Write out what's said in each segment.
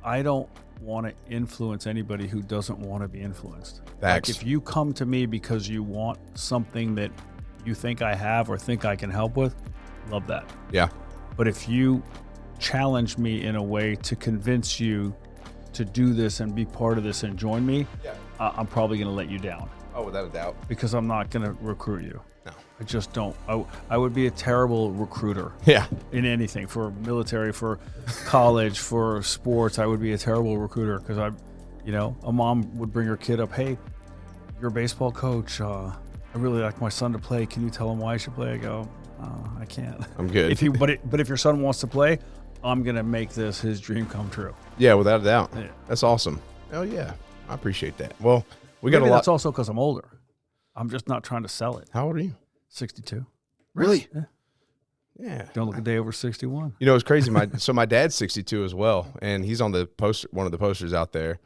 I don't want to influence anybody who doesn't want to be influenced. Facts. Like if you come to me because you want something that you think I have or think I can help with, love that. Yeah. But if you challenge me in a way to convince you to do this and be part of this and join me, I'm probably going to let you down. Oh, without a doubt. Because I'm not going to recruit you. No. I just don't. I would be a terrible recruiter. Yeah. In anything, for military, for college, for sports, I would be a terrible recruiter because a mom would bring her kid up. Hey, you're a baseball coach. I really like my son to play. Can you tell him why I should play? I go, I can't. I'm good. But if your son wants to play, I'm gonna make this his dream come true. Yeah, without a doubt. Yeah. That's awesome. Oh yeah, I appreciate that. Well, we got a lot. That's also because I'm older. I'm just not trying to sell it. How old are you? 62. Really? Yeah. Yeah. Don't look a day over 61. You know, it's crazy. My dad's 62 as well, and he's on the poster, one of the posters out there.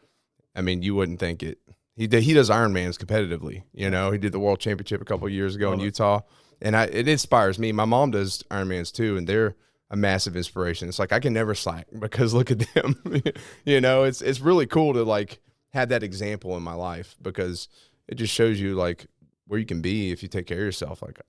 I mean, you wouldn't think it. He does Ironmans competitively. You know, he did the World Championship a couple of years ago in Utah, and it inspires me. My mom does Ironmans too, and they're a massive inspiration. It's like I can never slack because look at them. You know, it's really cool to like have that example in my life because it just shows you like where you can be if you take care of yourself. Like,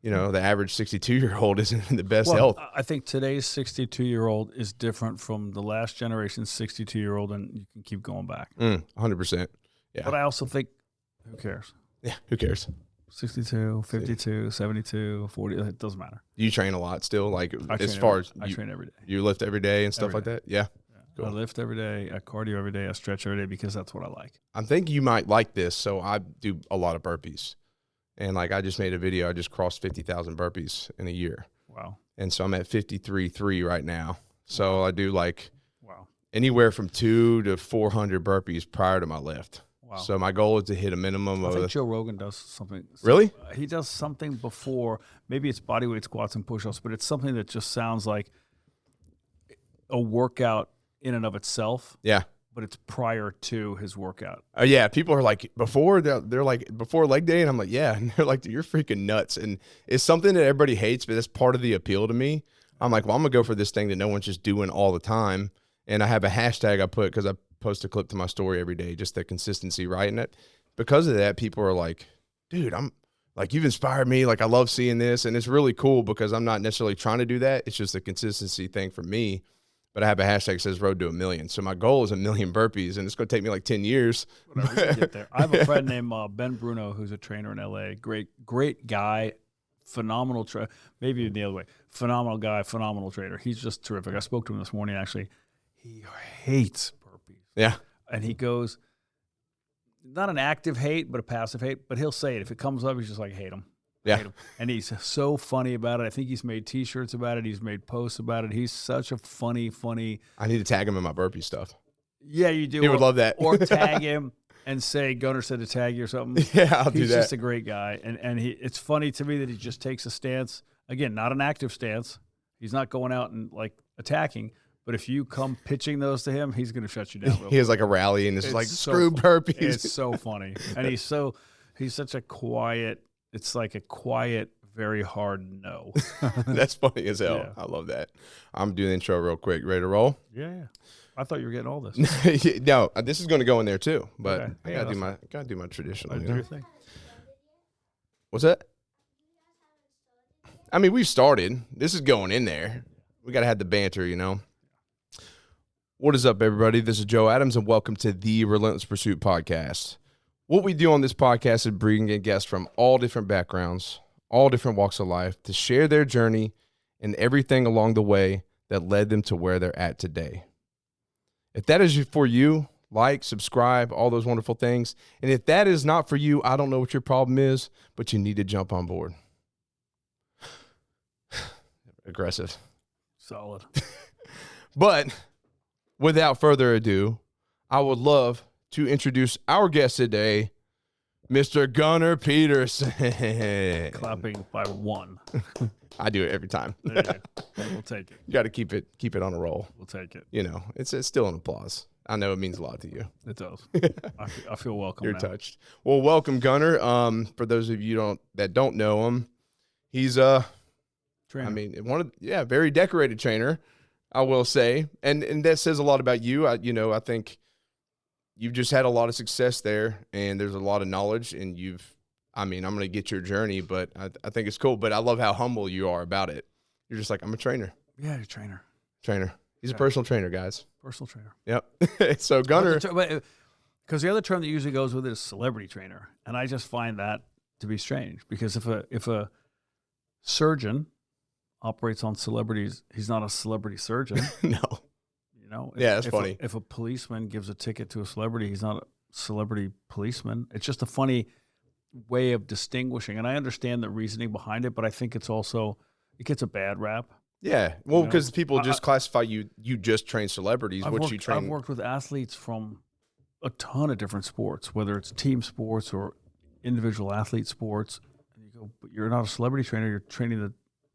you know, the average 62-year-old isn't in the best health. I think today's 62-year-old is different from the last generation's 62-year-old, and you can keep going back. 100%. Yeah. But I also think, who cares? Yeah, who cares? 62, 52, 72, 40, it doesn't matter. You train a lot still? Like, I train every day. You lift every day and stuff like that? Yeah. Cool. I lift every day, I cardio every day, I stretch every day because that's what I like. I think you might like this. So I do a lot of burpees. And like I just made a video, I just crossed 50,000 burpees in a year. Wow. And so I'm at 53.3 right now. So I do like wow, anywhere from 200 to 400 burpees prior to my lift. Wow. So my goal is to hit a minimum I of. think Joe Rogan does something. Really? He does something before. Maybe it's bodyweight squats and push-ups, but it's something that just sounds like a workout in and of itself. Yeah. But it's prior to his workout. Yeah, people are like, before, they're like, before leg day, and I'm like, yeah. And they're like, you're freaking nuts. And it's something that everybody hates, but that's part of the appeal to me. I'm like, well, I'm going to go for this thing that no one's just doing all the time. And I have a hashtag I put because I post a clip to my story every day, just the consistency, right? And because of that, people are like, dude, I'm like, you've inspired me. Like, I love seeing this. And it's really cool because I'm not necessarily trying to do that. It's just a consistency thing for me. But I have a hashtag that says road to 1 million. So my goal is 1 million burpees, and it's going to take me like 10 years. Whatever, get there. I have a friend named Ben Bruno, who's a trainer in LA. Great guy, phenomenal trainer. Maybe the other way. Phenomenal guy, phenomenal trainer. He's just terrific. I spoke to him this morning, actually. He hates burpees. Yeah. And he goes, not an active hate, but a passive hate. But he'll say it. If it comes up, he's just like, hate him. Yeah. And he's so funny about it. I think he's made T-shirts about it. He's made posts about it. He's such a funny. I need to tag him in my burpee stuff. Yeah, you do. He would love that. Or tag him and say, Gunnar said to tag you or something. Yeah, I'll do that. He's just a great guy. And it's funny to me that he just takes a stance. Again, not an active stance. He's not going out and like attacking. But if you come pitching those to him, he's going to shut you down. He has like a rally and it's like, so screw burpees. It's so funny. And he's such a quiet, it's like a quiet, very hard no. That's funny as hell. Yeah. I love that. I'm doing the intro real quick. Ready to roll? Yeah. I thought you were getting all this. No, this is going to go in there too. But okay. I gotta do my traditional. Do your thing. What's that? I mean, we've started. This is going in there. We got to have the banter, you know. What is up, everybody? This is Joe Adams, and welcome to the Relentless Pursuit Podcast. What we do on this podcast is bring in guests from all different backgrounds, all different walks of life to share their journey and everything along the way that led them to where they're at today. If that is for you, like, subscribe, all those wonderful things. And if that is not for you, I don't know what your problem is, but you need to jump on board. Aggressive. Solid. But without further ado, I would love to introduce our guest today, Mr. Gunnar Peterson. Clapping by one. I do it every time. There you go. We'll take it. You got to keep it on a roll. We'll take it. You know, it's still an applause. I know it means a lot to you. It does. I feel welcome. You're now. touched. Well, welcome, Gunnar. For those of you that don't know him, he's trainer. very decorated trainer. I will say, and that says a lot about you. I think you've just had a lot of success there, and there's a lot of knowledge, and I'm going to get your journey, but I think it's cool. But I love how humble you are about it. You're just like, I'm a trainer. Yeah, you're a trainer. He's a personal trainer, guys. Personal trainer. Yep. So Gunnar. Because the other term that usually goes with it is celebrity trainer. And I just find that to be strange, because if a surgeon operates on celebrities, he's not a celebrity surgeon. No. You know? That's funny. If a policeman gives a ticket to a celebrity, he's not a celebrity policeman. It's just a funny way of distinguishing. And I understand the reasoning behind it, but I think it gets a bad rap. Yeah. Well, because people just classify you just train celebrities, I've worked with athletes from a ton of different sports, whether it's team sports or individual athlete sports. And you go, but you're not a celebrity trainer. You're training the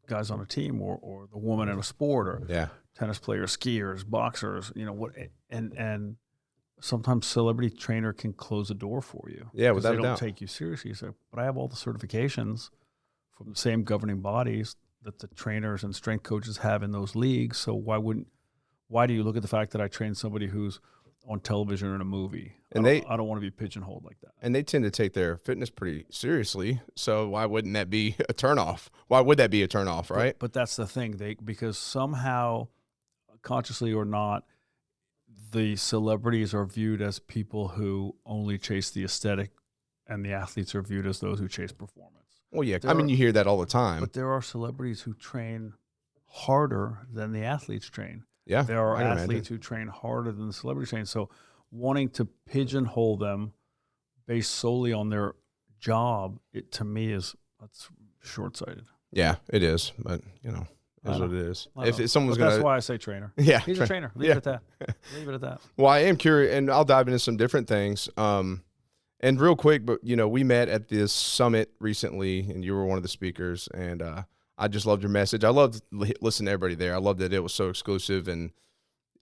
guys on a team or the woman in a sport or tennis players, skiers, boxers, what, and sometimes celebrity trainer can close a door for you. Yeah, without a doubt. They don't take you seriously. So, but I have all the certifications from the same governing bodies that the trainers and strength coaches have in those leagues. So why do you look at the fact that I train somebody who's on television or in a movie? I don't want to be pigeonholed like that. And they tend to take their fitness pretty seriously. So why wouldn't that be a turnoff? Why would that be a turnoff, right? But that's the thing. Because somehow, consciously or not, the celebrities are viewed as people who only chase the aesthetic, and the athletes are viewed as those who chase performance. Well, yeah. You hear that all the time. But there are celebrities who train harder than the athletes train. Yeah. There are athletes who train harder than the celebrities train. So wanting to pigeonhole them based solely on their job, to me that's short-sighted. Yeah, it is. But, is what it is. If someone's that's why I say trainer. Yeah. He's a trainer. Leave it at that. Leave it at that. Well, I am curious, and I'll dive into some different things. And real quick, but, we met at this summit recently, and you were one of the speakers, and I just loved your message. I loved listening to everybody there. I loved that it was so exclusive, and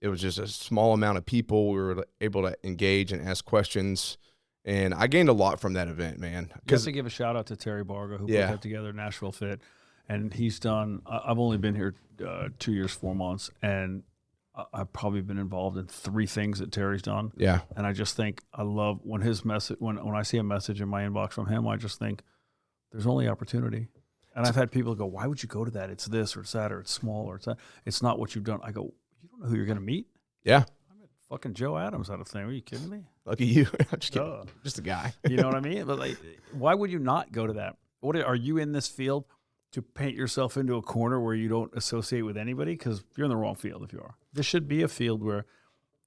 it was just a small amount of people. We were able to engage and ask questions, and I gained a lot from that event, man. You have to give a shout-out to Terry Barga, who put that together, Nashville Fit, and he's done – I've only been here 2 years, 4 months, and I've probably been involved in 3 things that Terry's done. Yeah. And I just think I love when his message, when I see a message in my inbox from him, I just think there's only opportunity. And I've had people go, why would you go to that? It's this or it's that or it's small or it's that. It's not what you've done. I go, you don't know who you're going to meet? Yeah. I met fucking Joe Adams out of thing. Are you kidding me? Lucky you. I'm just kidding. Just a guy. You know what I mean? But why would you not go to that? Are you in this field to paint yourself into a corner where you don't associate with anybody? Because you're in the wrong field if you are. This should be a field where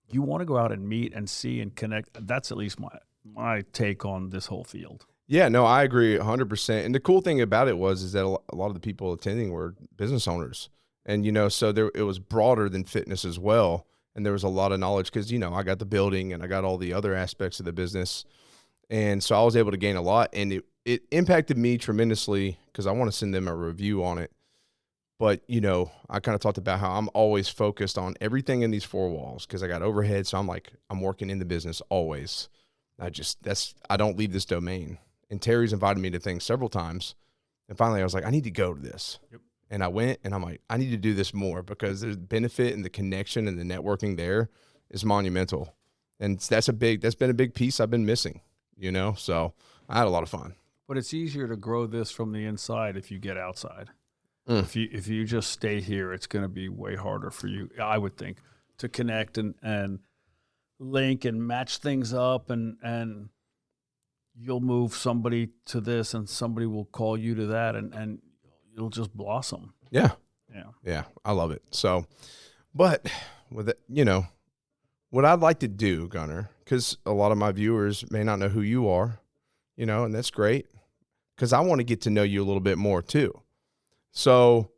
you want to go out and meet and see and connect. That's at least my take on this whole field. Yeah, no, I agree 100%. And the cool thing about it is that a lot of the people attending were business owners. And, so it was broader than fitness as well. And there was a lot of knowledge because, I got the building and I got all the other aspects of the business. And so I was able to gain a lot. And it impacted me tremendously because I want to send them a review on it. But, I kind of talked about how I'm always focused on everything in these 4 walls because I got overhead. So I'm working in the business always. I don't leave this domain. And Terry's invited me to things several times. And finally I was like, I need to go to this. Yep. And I went and I'm like, I need to do this more because there's benefit and the connection and the networking there is monumental. And that's been a big piece I've been missing, so I had a lot of fun. But it's easier to grow this from the inside if you get outside. If you just stay here, it's going to be way harder for you, I would think, to connect and link and match things up and you'll move somebody to this and somebody will call you to that and it'll just blossom. Yeah. Yeah. Yeah. I love it. So, but with it, what I'd like to do, Gunnar, because a lot of my viewers may not know who you are, and that's great because I want to get to know you a little bit more too. So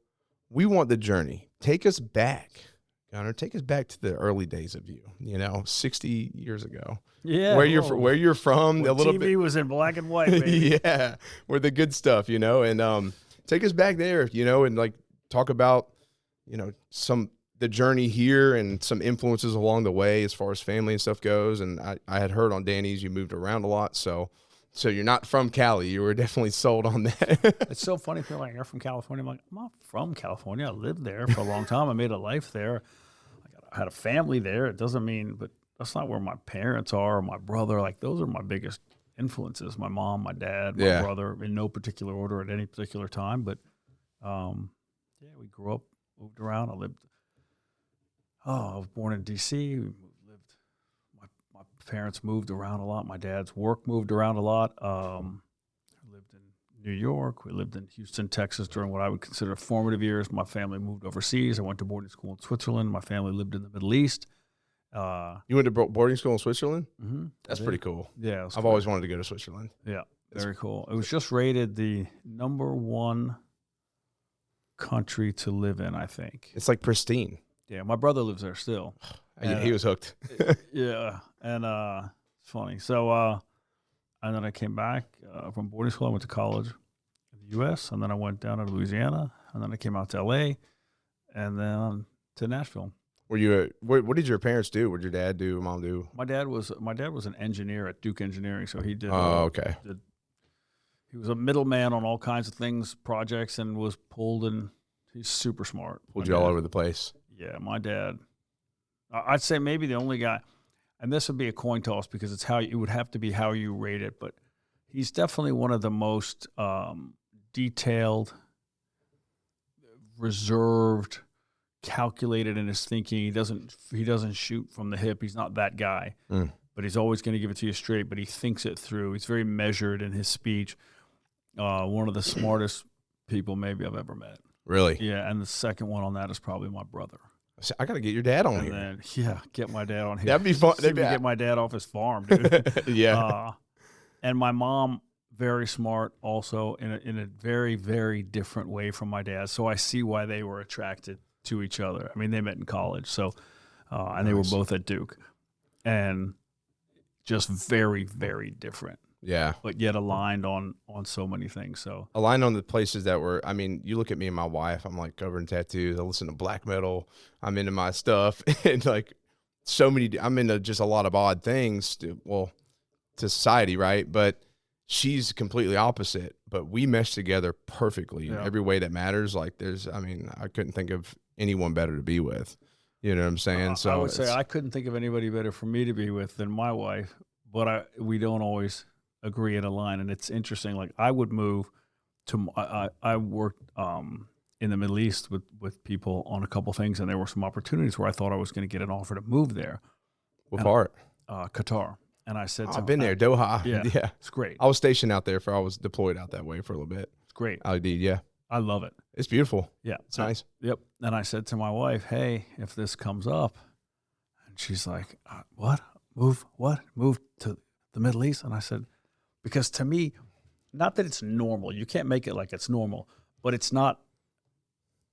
we want the journey. Take us back, Gunnar. Take us back to the early days of you, 60 years ago. Yeah. Where you're from. When a little TV bit was in black and white, baby. Yeah. Where the good stuff, and take us back there, and talk about, the journey here and some influences along the way as far as family and stuff goes. And I had heard on Danny's you moved around a lot. So you're not from Cali. You were definitely sold on that. It's so funny. People are like, you're from California. I'm like, I'm not from California. I lived there for a long time. I made a life there. had a family there. It doesn't mean, but that's not where my parents are or my brother. Like, those are my biggest influences. My mom, my dad, my brother, in no particular order at any particular time. But, we grew up, moved around. I was born in D.C. My parents moved around a lot. My dad's work moved around a lot. I lived in New York. We lived in Houston, Texas during what I would consider formative years. My family moved overseas. I went to boarding school in Switzerland. My family lived in the Middle East. You went to boarding school in Switzerland? Mm-hmm. That's pretty cool. Yeah. I've always wanted to go to Switzerland. Yeah, very cool. It was just rated the #1 country to live in, I think. It's like pristine. Yeah, my brother lives there still. He was hooked. Yeah, and it's funny. So, and then I came back from boarding school. I went to college in the U.S., and then I went down to Louisiana, and then I came out to L.A., and then to Nashville. Were you? What did your parents do? What did your dad do? Mom do? My dad was an engineer at Duke Engineering, so he did. Oh, okay. He was a middleman on all kinds of things, projects, and was pulled in. He's super smart. Pulled you all over the place. Yeah, my dad. I'd say maybe the only guy, and this would be a coin toss because it would have to be how you rate it, but he's definitely one of the most detailed, reserved, calculated in his thinking. He doesn't shoot from the hip. He's not that guy, but he's always going to give it to you straight. But he thinks it through. He's very measured in his speech. One of the smartest people maybe I've ever met. Really? Yeah, and the second one on that is probably my brother. I got to get your dad on and here. Then, get my dad on here. That'd be fun. Get my dad off his farm, dude. Yeah. And my mom, very smart, also in a very, very different way from my dad. So I see why they were attracted to each other. I mean, they met in college, so and they were both at Duke, and just very, very different. Yeah. But yet aligned on so many things. So aligned on the places that were, I mean, you look at me and my wife, I'm like covered in tattoos. I listen to black metal. I'm into my stuff. And like I'm into just a lot of odd things to society, right? But she's completely opposite, but we mesh together perfectly in every way that matters. Like I couldn't think of anyone better to be with. You know what I'm saying? So I would say I couldn't think of anybody better for me to be with than my wife, but we don't always agree and align. And it's interesting. Like I would move to, I worked in the Middle East with people on a couple things, and there were some opportunities where I thought I was going to get an offer to move there. What part? Qatar. And I said, I've been there, Doha. Yeah. It's great. I was stationed out there I was deployed out that way for a little bit. It's great. I did, yeah. I love it. It's beautiful. Yeah. It's nice. Yep. And I said to my wife, hey, if this comes up, and she's like, what? Move to the Middle East? And I said, because to me, not that it's normal. You can't make it like it's normal, but it's not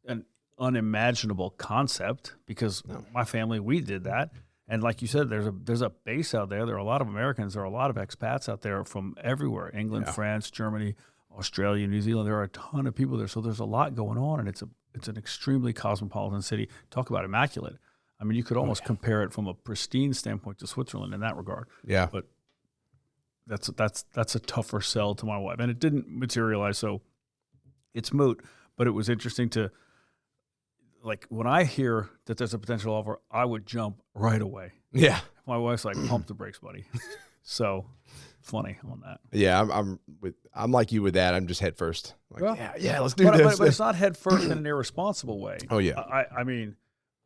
an unimaginable concept because my family, we did that. And like you said, there's a base out there. There are a lot of Americans. There are a lot of expats out there from everywhere, England, France, Germany, Australia, New Zealand. There are a ton of people there. So there's a lot going on, and it's an extremely cosmopolitan city. Talk about immaculate. I mean, you could almost compare it from a pristine standpoint to Switzerland in that regard. Yeah. But that's a tougher sell to my wife. And it didn't materialize, so it's moot. But it was interesting to, like, when I hear that there's a potential offer, I would jump right away. Yeah. My wife's like, pump the brakes, buddy. So funny on that. Yeah, I'm like you with that. I'm just head first. Like, let's do this. But it's not head first in an irresponsible way. Oh, yeah. I mean,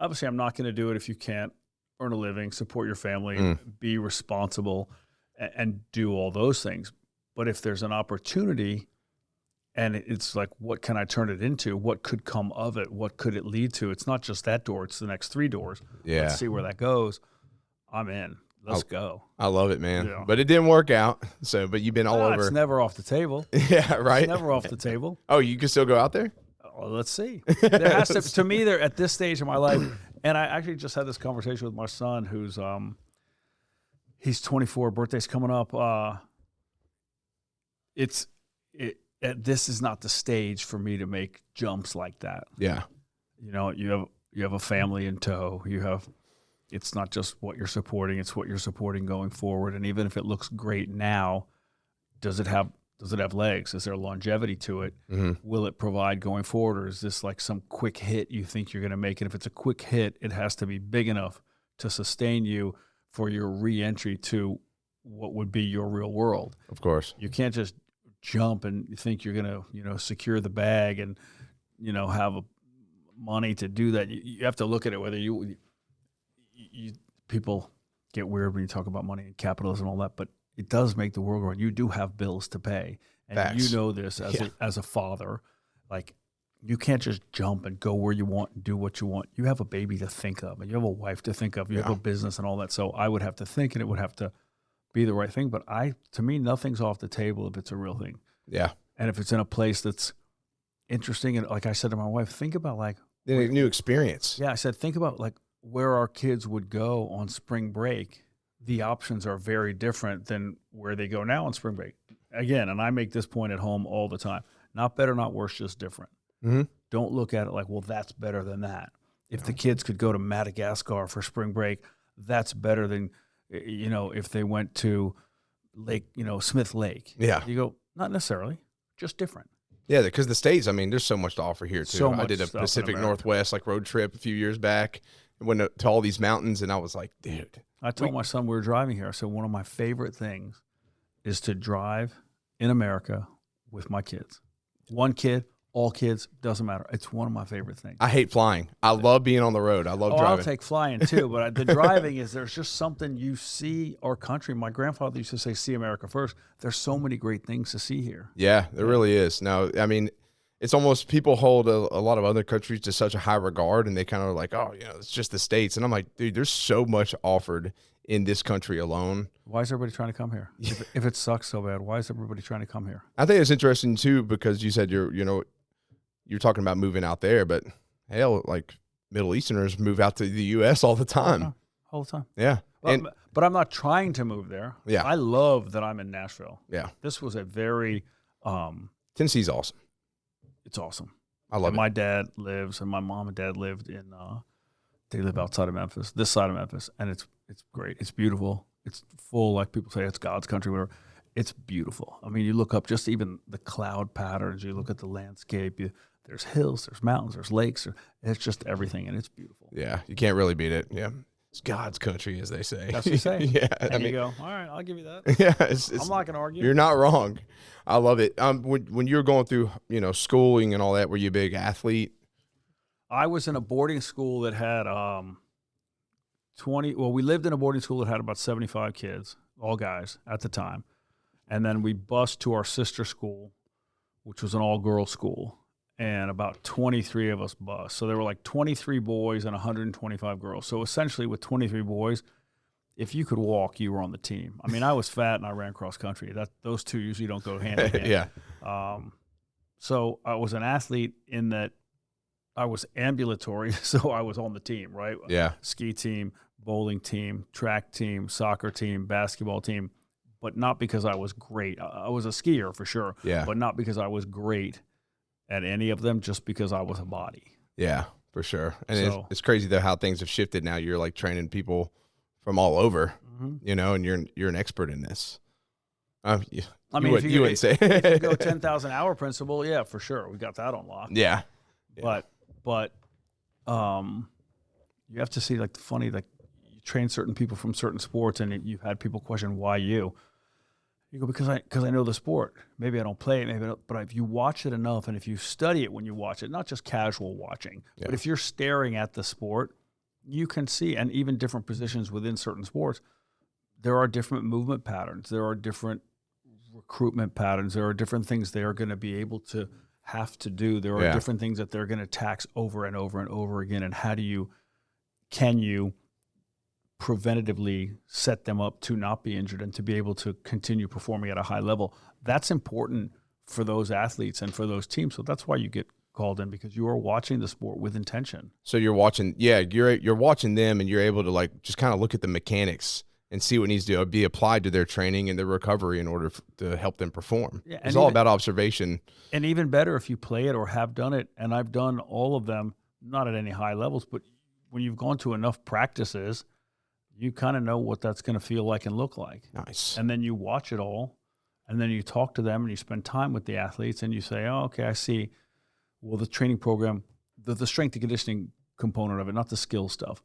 obviously I'm not going to do it if you can't earn a living, support your family, be responsible, and do all those things. But if there's an opportunity and it's like, what can I turn it into? What could come of it? What could it lead to? It's not just that door. It's the next 3 doors. Yeah. Let's see where that goes. I'm in. Let's go. I love it, man. Yeah. But it didn't work out. But you've been all over. It's never off the table. Yeah, right? It's never off the table. Oh, you can still go out there? Well, let's see. There has to me, there at this stage of my life, and I actually just had this conversation with my son who's he's 24, birthday's coming up. This is not the stage for me to make jumps like that. Yeah. You know, you have a family in tow. It's not just what you're supporting, it's what you're supporting going forward. And even if it looks great now, does it have does it have legs? Is there longevity to it? Will it provide going forward, or is this like some quick hit you think you're going to make? And if it's a quick hit, it has to be big enough to sustain you for your re-entry to what would be your real world. Of course. You can't just jump and think you're going to, secure the bag and, have money to do that. You have to look at it whether you people get weird when you talk about money and capitalism and all that, but it does make the world go on. You do have bills to pay. And Facts. you know this as a father, like you can't just jump and go where you want and do what you want. You have a baby to think of, and you have a wife to think of, you have a business and all that. So I would have to think, and it would have to be the right thing. But to me, nothing's off the table if it's a real thing. Yeah. And if it's in a place that's interesting, and like I said to my wife, think about like a new experience. Yeah, I said, think about like where our kids would go on spring break. The options are very different than where they go now on spring break. Again, and I make this point at home all the time. Not better, not worse, just different. Don't look at it like, well, that's better than that. If the kids could go to Madagascar for spring break, that's better than, if they went to Lake, Smith Lake. Yeah. You go, not necessarily, just different. Yeah, because the States, I mean, there's so much to offer here, too. So much I did a stuff in Pacific America. Northwest road trip a few years back. Went to all these mountains, and I was like, dude. I told my son we were driving here. I said, one of my favorite things is to drive in America with my kids. One kid, all kids, doesn't matter. It's one of my favorite things. I hate flying. I love being on the road. I love driving. I'll take flying too, but the driving is there's just something you see our country. My grandfather used to say, see America first. There's so many great things to see here. Yeah, there really is. Now, I mean, it's almost people hold a lot of other countries to such a high regard, and they kind of like, oh, it's just the States. And I'm like, dude, there's so much offered in this country alone. Why is everybody trying to come here? If it sucks so bad, why is everybody trying to come here? I think it's interesting too, because you said you're talking about moving out there, but hell, like Middle Easterners move out to the U.S. all the time. All the time. Yeah. Well, but I'm not trying to move there. Yeah. I love that I'm in Nashville. Yeah. This was a very Tennessee's awesome. It's awesome. I love it. My dad lives, and my mom and dad lived in. They live outside of Memphis, this side of Memphis, and it's great. It's beautiful. It's full, like people say, it's God's country. Whatever. It's beautiful. I mean, you look up just even the cloud patterns. You look at the landscape. There's hills, there's mountains, there's lakes. It's just everything, and it's beautiful. Yeah, you can't really beat it. Yeah, it's God's country, as they say. That's what you say. Yeah, and you go, all right, I'll give you that. Yeah, I'm not going to argue. You're not wrong. I love it. When you were going through, schooling and all that, were you a big athlete? I was in a boarding school that had 20. Well, we lived in a boarding school that had about 75 kids, all guys at the time, and then we bused to our sister school, which was an all-girls school, and about 23 of us bused. So there were like 23 boys and 125 girls. So essentially, with 23 boys, if you could walk, you were on the team. I mean, I was fat and I ran cross country. Those two usually don't go hand in hand. Yeah. So I was an athlete in that I was ambulatory, so I was on the team, right? Yeah. Ski team, bowling team, track team, soccer team, basketball team, but not because I was great. I was a skier for sure, but not because I was great at any of them, just because I was a body. Yeah, for sure. And it's crazy though how things have shifted now. You're like training people from all over, and you're an expert in this. I mean, if you wouldn't say if you go 10,000 hour principle, yeah, for sure, we got that on lock. Yeah. But you have to see like the funny, like you train certain people from certain sports, and you've had people question why you. You go, because I know the sport. Maybe I don't play it, maybe I don't, but if you watch it enough, and if you study it when you watch it, not just casual watching, but if you're staring at the sport, you can see, and even different positions within certain sports, there are different movement patterns, there are different recruitment patterns, there are different things they are going to be able to have to do. There are different things that they're going to tax over and over and over again. And can you preventatively set them up to not be injured and to be able to continue performing at a high level? That's important for those athletes and for those teams. So that's why you get called in, because you are watching the sport with intention. So you're watching, you're watching them, and you're able to like just kind of look at the mechanics and see what needs to be applied to their training and their recovery in order to help them perform. Yeah, it's all about observation. And even better if you play it or have done it, and I've done all of them, not at any high levels, but when you've gone to enough practices, you kind of know what that's going to feel like and look like. Nice. And then you watch it all, And then you talk to them and you spend time with the athletes and you say, oh, okay, I see. Well, the training program, the strength and conditioning component of it, not the skill stuff,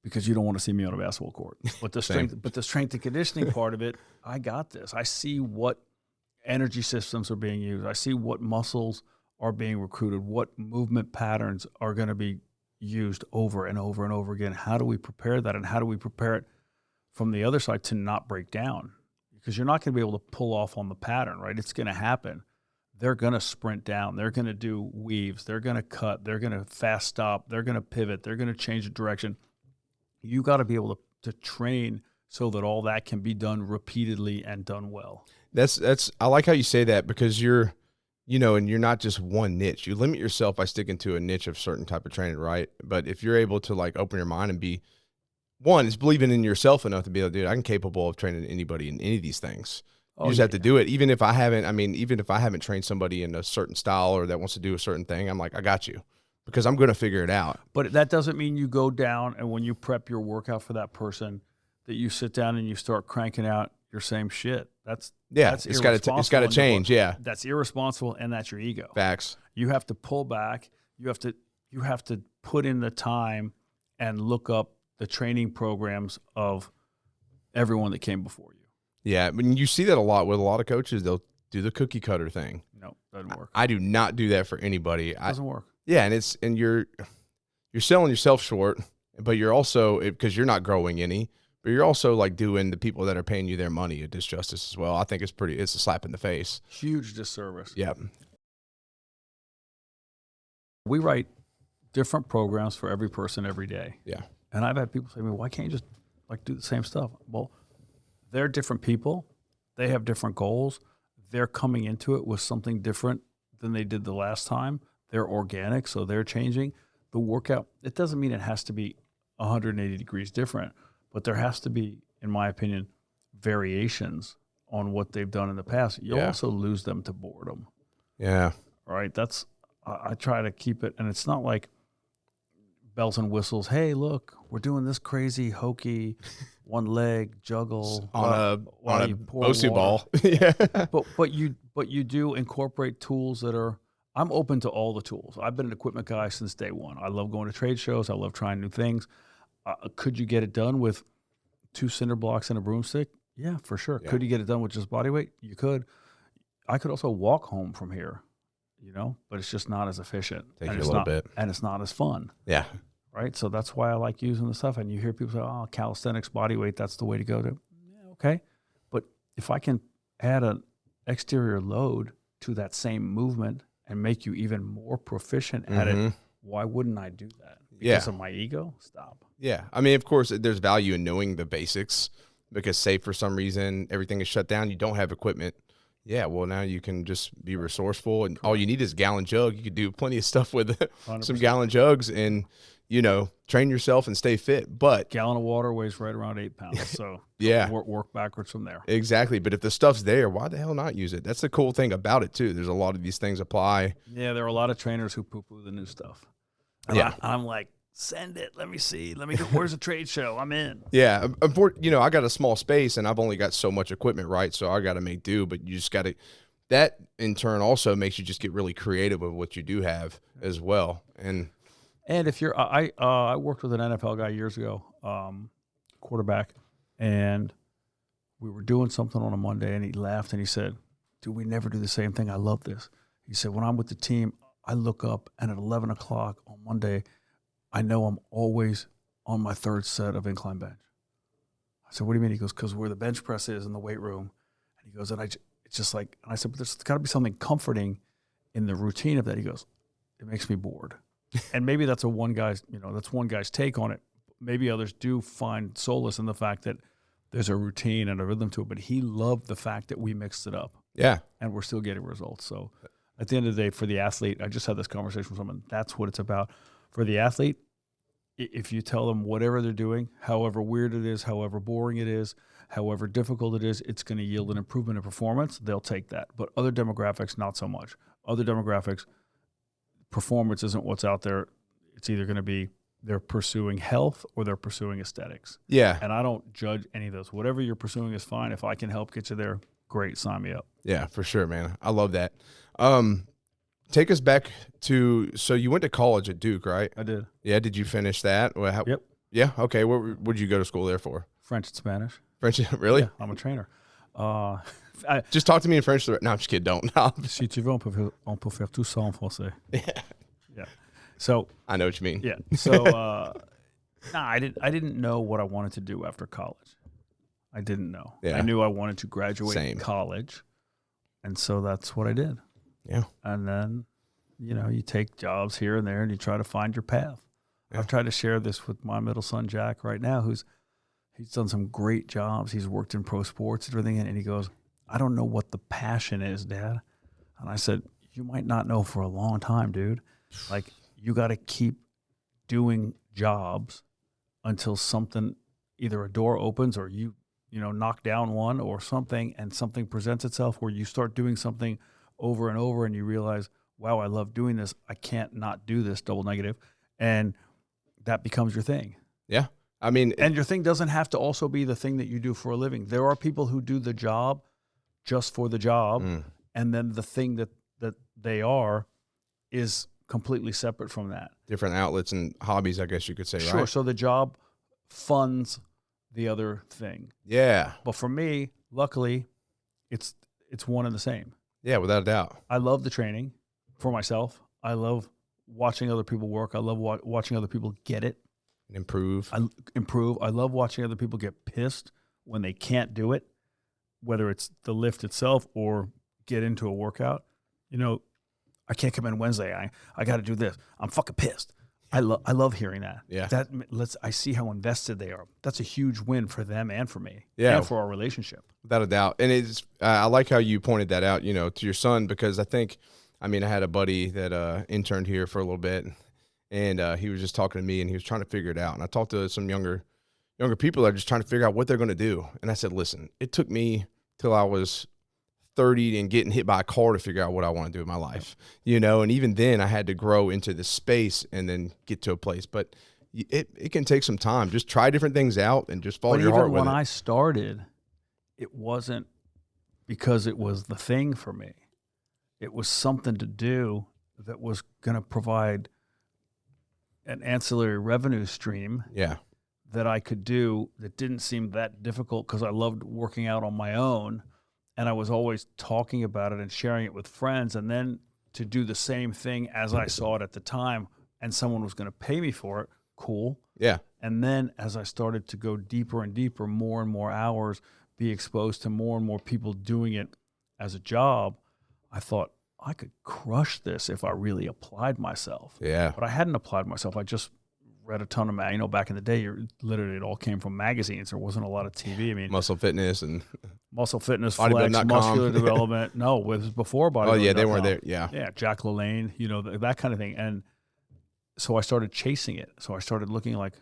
because you don't want to see me on a basketball court. But the strength and conditioning part of it, I got this. I see what energy systems are being used. I see what muscles are being recruited, what movement patterns are going to be used over and over and over again. How do we prepare that? And how do we prepare it from the other side to not break down? Because you're not going to be able to pull off on the pattern, right? It's going to happen. They're going to sprint down. They're going to do weaves. They're going to cut. They're going to fast stop. They're going to pivot. They're going to change the direction. You got to be able to train so that all that can be done repeatedly and done well. That's I like how you say that, because you're, and you're not just one niche. You limit yourself by sticking to a niche of certain type of training, right? But if you're able to like open your mind and be, one is believing in yourself enough to be able to do it. I'm capable of training anybody in any of these things. You just have to do it. Even if I haven't trained somebody in a certain style or that wants to do a certain thing, I'm like, I got you, because I'm going to figure it out. But that doesn't mean you go down and when you prep your workout for that person that you sit down and you start cranking out your same shit. That's it's got to change. Yeah. That's irresponsible, and that's your ego. Facts. You have to pull back. You have to put in the time and look up the training programs of everyone that came before you. Yeah, I mean, you see that a lot with a lot of coaches. They'll do the cookie cutter thing. No, doesn't work. I do not do that for anybody. It doesn't work. Yeah, and you're selling yourself short, but you're also, because you're not growing any, but you're also like doing the people that are paying you their money a disjustice as well. I think it's a slap in the face. Huge disservice. Yeah. We write different programs for every person every day. Yeah. And I've had people say to me, why can't you just like do the same stuff? Well, they're different people. They have different goals. They're coming into it with something different than they did the last time. They're organic, so they're changing. The workout, it doesn't mean it has to be 180 degrees different, but there has to be, in my opinion, variations on what they've done in the past. You'll also lose them to boredom. Yeah. Right? I try to keep it, and it's not like bells and whistles. Hey, look, we're doing this crazy, hokey, one leg juggle on a Bosu ball. Yeah. But you do incorporate tools that are. I'm open to all the tools. I've been an equipment guy since day one. I love going to trade shows. I love trying new things. Could you get it done with 2 cinder blocks and a broomstick? Yeah, for sure. Yeah. Could you get it done with just body weight? You could. I could also walk home from here, but it's just not as efficient. Take you a little bit. And it's not as fun. Yeah. Right? So that's why I like using the stuff. And you hear people say, oh, calisthenics, body weight, that's the way to go. Yeah, okay. But if I can add an exterior load to that same movement and make you even more proficient at it, why wouldn't I do that? Because of my ego? Stop. Yeah. I mean, of course, there's value in knowing the basics, because say for some reason everything is shut down, you don't have equipment. Yeah, well, now you can just be resourceful, and all you need is a gallon jug. You could do plenty of stuff with 100%. Some gallon jugs and, train yourself and stay fit. But gallon of water weighs right around 8 pounds. So work backwards from there. Exactly. But if the stuff's there, why the hell not use it? That's the cool thing about it too. There's a lot of these things apply. Yeah, there are a lot of trainers who poo-poo the new stuff. I'm like, send it. Let me see. Where's the trade show? I'm in. Yeah. I got a small space and I've only got so much equipment, right? So I got to make do, but you just got to, that in turn also makes you just get really creative with what you do have as well. And if you're, I worked with an NFL guy years ago, quarterback, and we were doing something on a Monday and he laughed and he said, dude, we never do the same thing. I love this. He said, when I'm with the team, I look up and at 11 o'clock on Monday, I know I'm always on my 3rd set of incline bench. I said, what do you mean? He goes, because where the bench press is in the weight room. And he goes, and it's just like, and I said, but there's got to be something comforting in the routine of that. He goes, it makes me bored. And maybe that's one guy's take on it. Maybe others do find solace in the fact that there's a routine and a rhythm to it. But he loved the fact that we mixed it up. Yeah. And we're still getting results. So at the end of the day, for the athlete, I just had this conversation with someone. That's what it's about. For the athlete, if you tell them whatever they're doing, however weird it is, however boring it is, however difficult it is, it's going to yield an improvement in performance, they'll take that. But other demographics, not so much. Other demographics, performance isn't what's out there. It's either going to be they're pursuing health or they're pursuing aesthetics. Yeah. And I don't judge any of those. Whatever you're pursuing is fine. If I can help get you there, great. Sign me up. Yeah, for sure, man. I love that. Take us back to, so you went to college at Duke, right? I did. Yeah. Did you finish that? Yep. Yeah. Okay. What would you go to school there for? French and Spanish. French? Really? Yeah, I'm a trainer. Just talk to me in French. No, I'm just kidding. Don't. Si tu veux, on peut faire tout ça en français. Yeah. Yeah. So I know what you mean. yeah. So I didn't know what I wanted to do after college. I didn't know. Yeah. I knew I wanted to graduate Same. college, and so that's what I did. Yeah. And then, you take jobs here and there, and you try to find your path. Yeah. I've tried to share this with my middle son Jack right now, he's done some great jobs. He's worked in pro sports and everything, and he goes, "I don't know what the passion is, Dad." And I said, "You might not know for a long time, dude. Like, you got to keep doing jobs until something, either a door opens or you knock down one or something, and something presents itself where you start doing something over and over, and you realize, wow, I love doing this. I can't not do this, double negative." And that becomes your thing. Yeah. I mean, And your thing doesn't have to also be the thing that you do for a living. There are people who do the job just for the job, and then the thing that they are is completely separate from that. different outlets and hobbies, I guess you could say, Sure. right? So the job funds the other thing. Yeah. But for me, luckily, it's one and the same. Yeah, without a doubt. I love the training for myself. I love watching other people work. I love watching other people get it. And improve. I improve. I love watching other people get pissed when they can't do it, whether it's the lift itself or get into a workout. I can't come in Wednesday. I got to do this. I'm fucking pissed. I love hearing that. Yeah. I see how invested they are. That's a huge win for them and for me. Yeah. And for our relationship. Without a doubt. And it's I like how you pointed that out, to your son, because I had a buddy that interned here for a little bit, and he was just talking to me, and he was trying to figure it out. And I talked to some younger people that are just trying to figure out what they're going to do. And I said, listen, it took me till I was 30 and getting hit by a car to figure out what I want to do in my life, and even then I had to grow into this space and then get to a place. But it can take some time. Just try different things out and just follow your heart with it. Even when I started, it wasn't because it was the thing for me. It was something to do that was going to provide an ancillary revenue stream Yeah. that I could do that didn't seem that difficult because I loved working out on my own. And I was always talking about it and sharing it with friends. And then to do the same thing as I saw it at the time, and someone was going to pay me for it, cool. Yeah. And then as I started to go deeper and deeper, more and more hours, be exposed to more and more people doing it as a job, I thought I could crush this if I really applied myself. Yeah. But I hadn't applied myself. I just read a ton of, back in the day, literally it all came from magazines. There wasn't a lot of TV. I mean, Muscle Fitness and Muscle Fitness, Flex, Bodybuilding.com. Muscular Development. No, it was before Bodybuilding.com. Oh yeah, they weren't there. Yeah. Yeah, Jack LaLanne, that kind of thing. And so I started chasing it. So I started looking like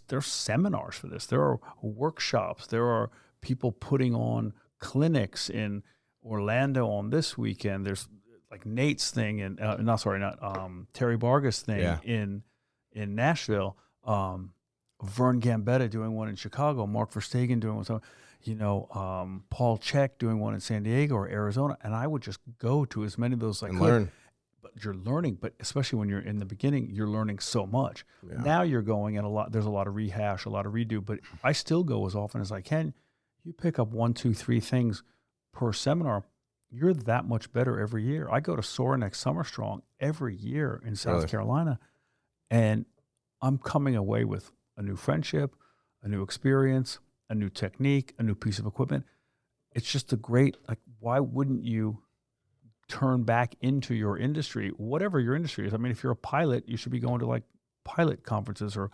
there's seminars for this. There are workshops. There are people putting on clinics in Orlando on this weekend. There's like Nate's thing and Terry Vargas thing in Nashville. Vern Gambetta doing one in Chicago. Mark Verstegen doing one. So, Paul Check doing one in San Diego or Arizona. And I would just go to as many of those as I could. Learn. But you're learning, but especially when you're in the beginning, you're learning so much. Yeah. Now you're going and there's a lot of rehash, a lot of redo, but I still go as often as I can. You pick up 1, 2, 3 things per seminar. You're that much better every year. I go to Sorinex Summer Strong every year in South Carolina, and I'm coming away with a new friendship, a new experience, a new technique, a new piece of equipment. It's just why wouldn't you turn back into your industry, whatever your industry is? I mean, if you're a pilot, you should be going to like pilot conferences or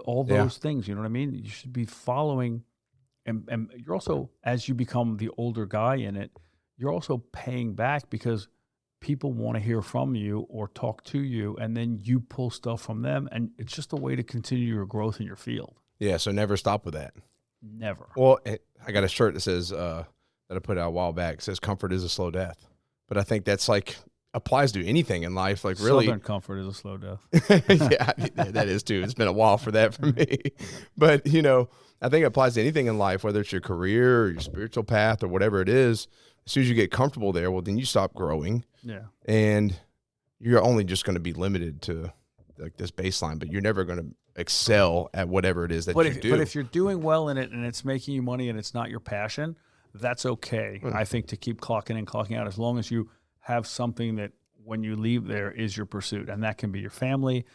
all those things. You know what I mean? You should be following, and you're also, as you become the older guy in it, you're also paying back because people want to hear from you or talk to you, and then you pull stuff from them, and it's just a way to continue your growth in your field. Yeah. So never stop with that. Never. Well, I got a shirt that says that I put out a while back. It says "Comfort is a slow death," but I think that's like applies to anything in life. Like really, Southern comfort is a slow death. yeah, that is too. It's been a while for that for me, but you know, I think it applies to anything in life, whether it's your career or your spiritual path or whatever it is. As soon as you get comfortable there, well, then you stop growing. Yeah. And you're only just going to be limited to like this baseline, but you're never going to excel at whatever it is that you do. But if you're doing well in it and it's making you money and it's not your passion, that's okay. I think to keep clocking in, clocking out, as long as you have something that when you leave there is your pursuit. And that can be your family,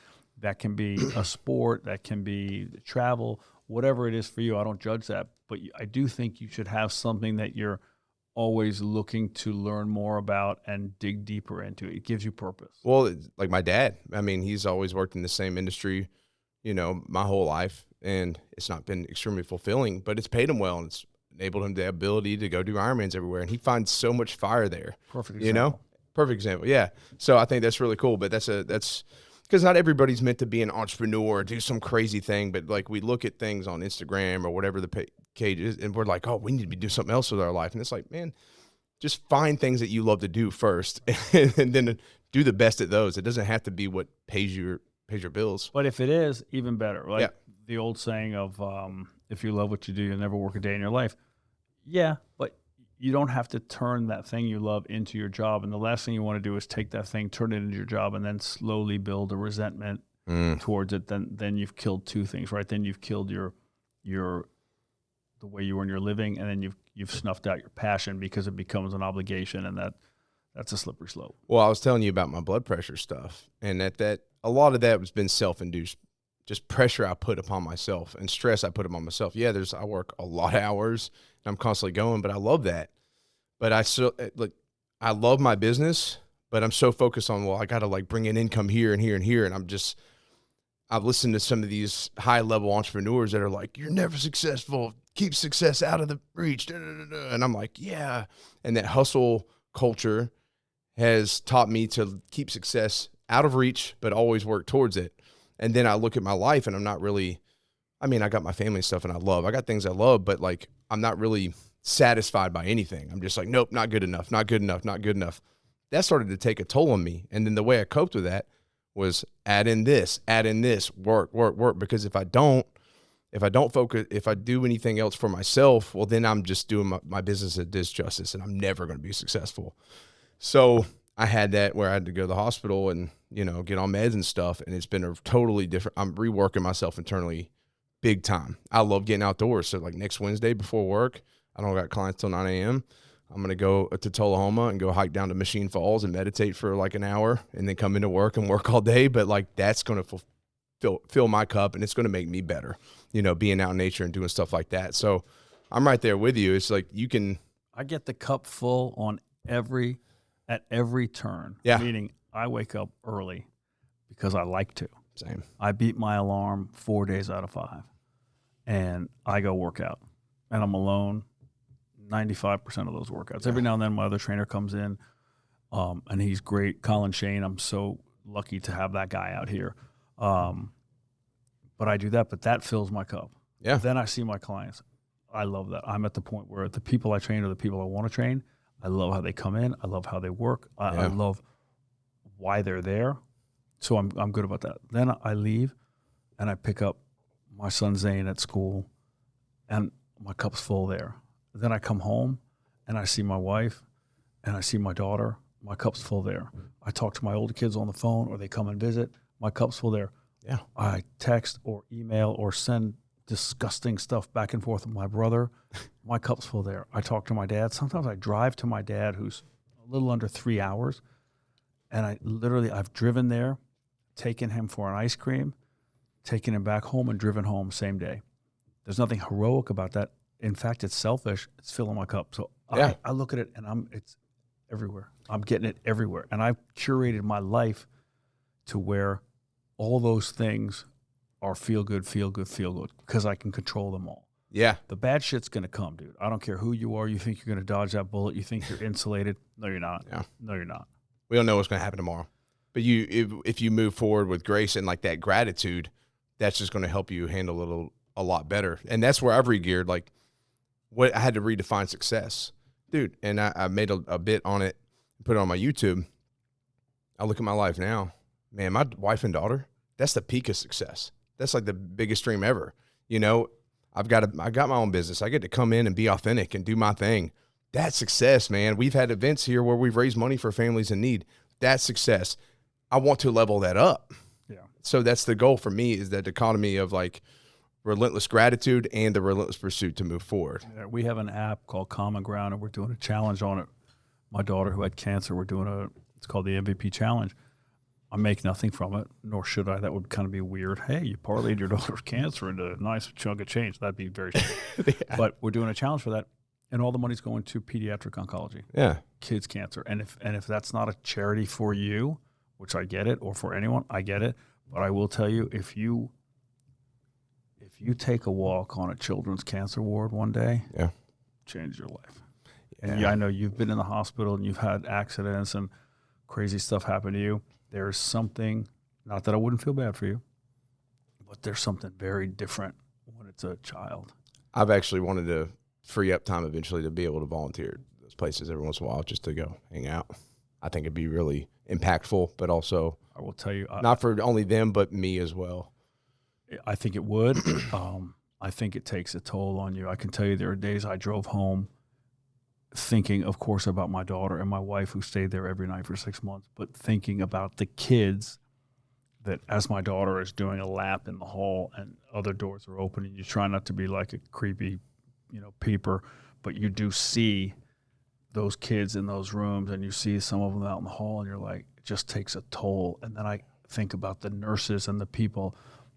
that can be a sport, that can be travel, whatever it is for you. I don't judge that, but I do think you should have something that you're always looking to learn more about and dig deeper into. It gives you purpose. Well, like my dad, I mean, he's always worked in the same industry, you know, my whole life, and it's not been extremely fulfilling, but it's paid him well, and it's enabled him the ability to go do Ironmans everywhere, and he finds so much fire there. Perfect example. You know? Perfect example, yeah. So I think that's really cool, but that's because not everybody's meant to be an entrepreneur or do some crazy thing, but like we look at things on Instagram or whatever the page is, and we're like, oh, we need to be doing something else with our life. And it's like, man, just find things that you love to do first and then do the best at those. It doesn't have to be what pays your bills. But if it is, even better. Like the old saying of if you love what you do, you'll never work a day in your life. Yeah, but you don't have to turn that thing you love into your job. And the last thing you want to do is take that thing, turn it into your job, and then slowly build a resentment towards it. Then you've killed two things, right? Then you've killed your the way you earn your living, and then you've snuffed out your passion because it becomes an obligation, and that's a slippery slope. Well, I was telling you about my blood pressure stuff, and that a lot of that has been self-induced, just pressure I put upon myself and stress I put upon myself. Yeah, I work a lot of hours and I'm constantly going, but I love that. But I love my business, but I'm so focused on, well, I got to like bring in income here and here and here. And I've listened to some of these high level entrepreneurs that are like, you're never successful, keep success out of the reach. And I'm like, yeah. And that hustle culture has taught me to keep success out of reach, but always work towards it. And then I look at my life and I'm not really, I mean, I got my family stuff and I got things I love, but like, I'm not really satisfied by anything. I'm just like, nope, not good enough, not good enough, not good enough. That started to take a toll on me. And then the way I coped with that was add in this, work. Because if I don't focus, if I do anything else for myself, well, then I'm just doing my business a disjustice and I'm never going to be successful. So I had that where I had to go to the hospital and, you know, get on meds and stuff. And it's been a totally different, I'm reworking myself internally big time. I love getting outdoors. So like next Wednesday before work, I don't got clients till 9 a.m. I'm going to go to Tullahoma and go hike down to Machine Falls and meditate for like an hour and then come into work and work all day. But like, that's going to fill my cup and it's going to make me better, you know, being out in nature and doing stuff like that. So I'm right there with you. It's like I get the cup full at every turn. Yeah. Meaning I wake up early because I like to. Same. I beat my alarm 4 days out of 5 and I go work out and I'm alone 95% of those workouts. Every now and then my other trainer comes in and he's great. Colin Shane, I'm so lucky to have that guy out here. But I do that, but that fills my cup. Yeah. Then I see my clients. I love that. I'm at the point where the people I train are the people I want to train. I love how they come in. I love how they work. I love why they're there. So I'm good about that. Then I leave and I pick up my son Zane at school and my cup's full there. Then I come home and I see my wife and I see my daughter. My cup's full there. I talk to my older kids on the phone or they come and visit. My cup's full there. Yeah. I text or email or send disgusting stuff back and forth with my brother. My cup's full there. I talk to my dad. Sometimes I drive to my dad, who's a little under 3 hours, and I've driven there, taken him for an ice cream, taken him back home, and driven home same day. There's nothing heroic about that. In fact, it's selfish. It's filling my cup. So I look at it, and it's everywhere. I'm getting it everywhere. And I've curated my life to where all those things are feel good, because I can control them all. Yeah. The bad shit's going to come, dude. I don't care who you are. You think you're going to dodge that bullet. You think you're insulated. No, you're not. Yeah. No, you're not. We don't know what's going to happen tomorrow. But if you move forward with grace and like that gratitude, that's just going to help you handle it a lot better. And that's where I've re-geared, like what I had to redefine success. Dude, and I made a bit on it, put it on my YouTube. I look at my life now, man, my wife and daughter, that's the peak of success. That's like the biggest dream ever. You know, I got my own business. I get to come in and be authentic and do my thing. That's success, man. We've had events here where we've raised money for families in need. That's success. I want to level that up. Yeah. So that's the goal for me, is that dichotomy of like relentless gratitude and the relentless pursuit to move forward. Yeah, we have an app called Common Ground, and we're doing a challenge on it. My daughter, who had cancer, we're doing it's called the MVP challenge. I make nothing from it, nor should I. That would kind of be weird. Hey, you parlayed your daughter's cancer into a nice chunk of change. That'd be very strange. Yeah. But we're doing a challenge for that, and all the money's going to pediatric oncology. Yeah. Kids cancer. And if that's not a charity for you, which I get it, or for anyone, I get it. But I will tell you, if you take a walk on a children's cancer ward one day, Yeah. change your life. And yeah, I know you've been in the hospital and you've had accidents and crazy stuff happen to you. There's something, not that I wouldn't feel bad for you, but there's something very different when it's a child. I've actually wanted to free up time eventually to be able to volunteer at those places every once in a while just to go hang out. I think it'd be really impactful, but also I will tell you, not for only them, but me as well. I think it would. I think it takes a toll on you. I can tell you there are days I drove home thinking, of course, about my daughter and my wife who stayed there every night for 6 months, but thinking about the kids that as my daughter is doing a lap in the hall and other doors are open, and you try not to be like a creepy, peeper, but you do see those kids in those rooms and you see some of them out in the hall and you're like, it just takes a toll. And then I think about the nurses and the people.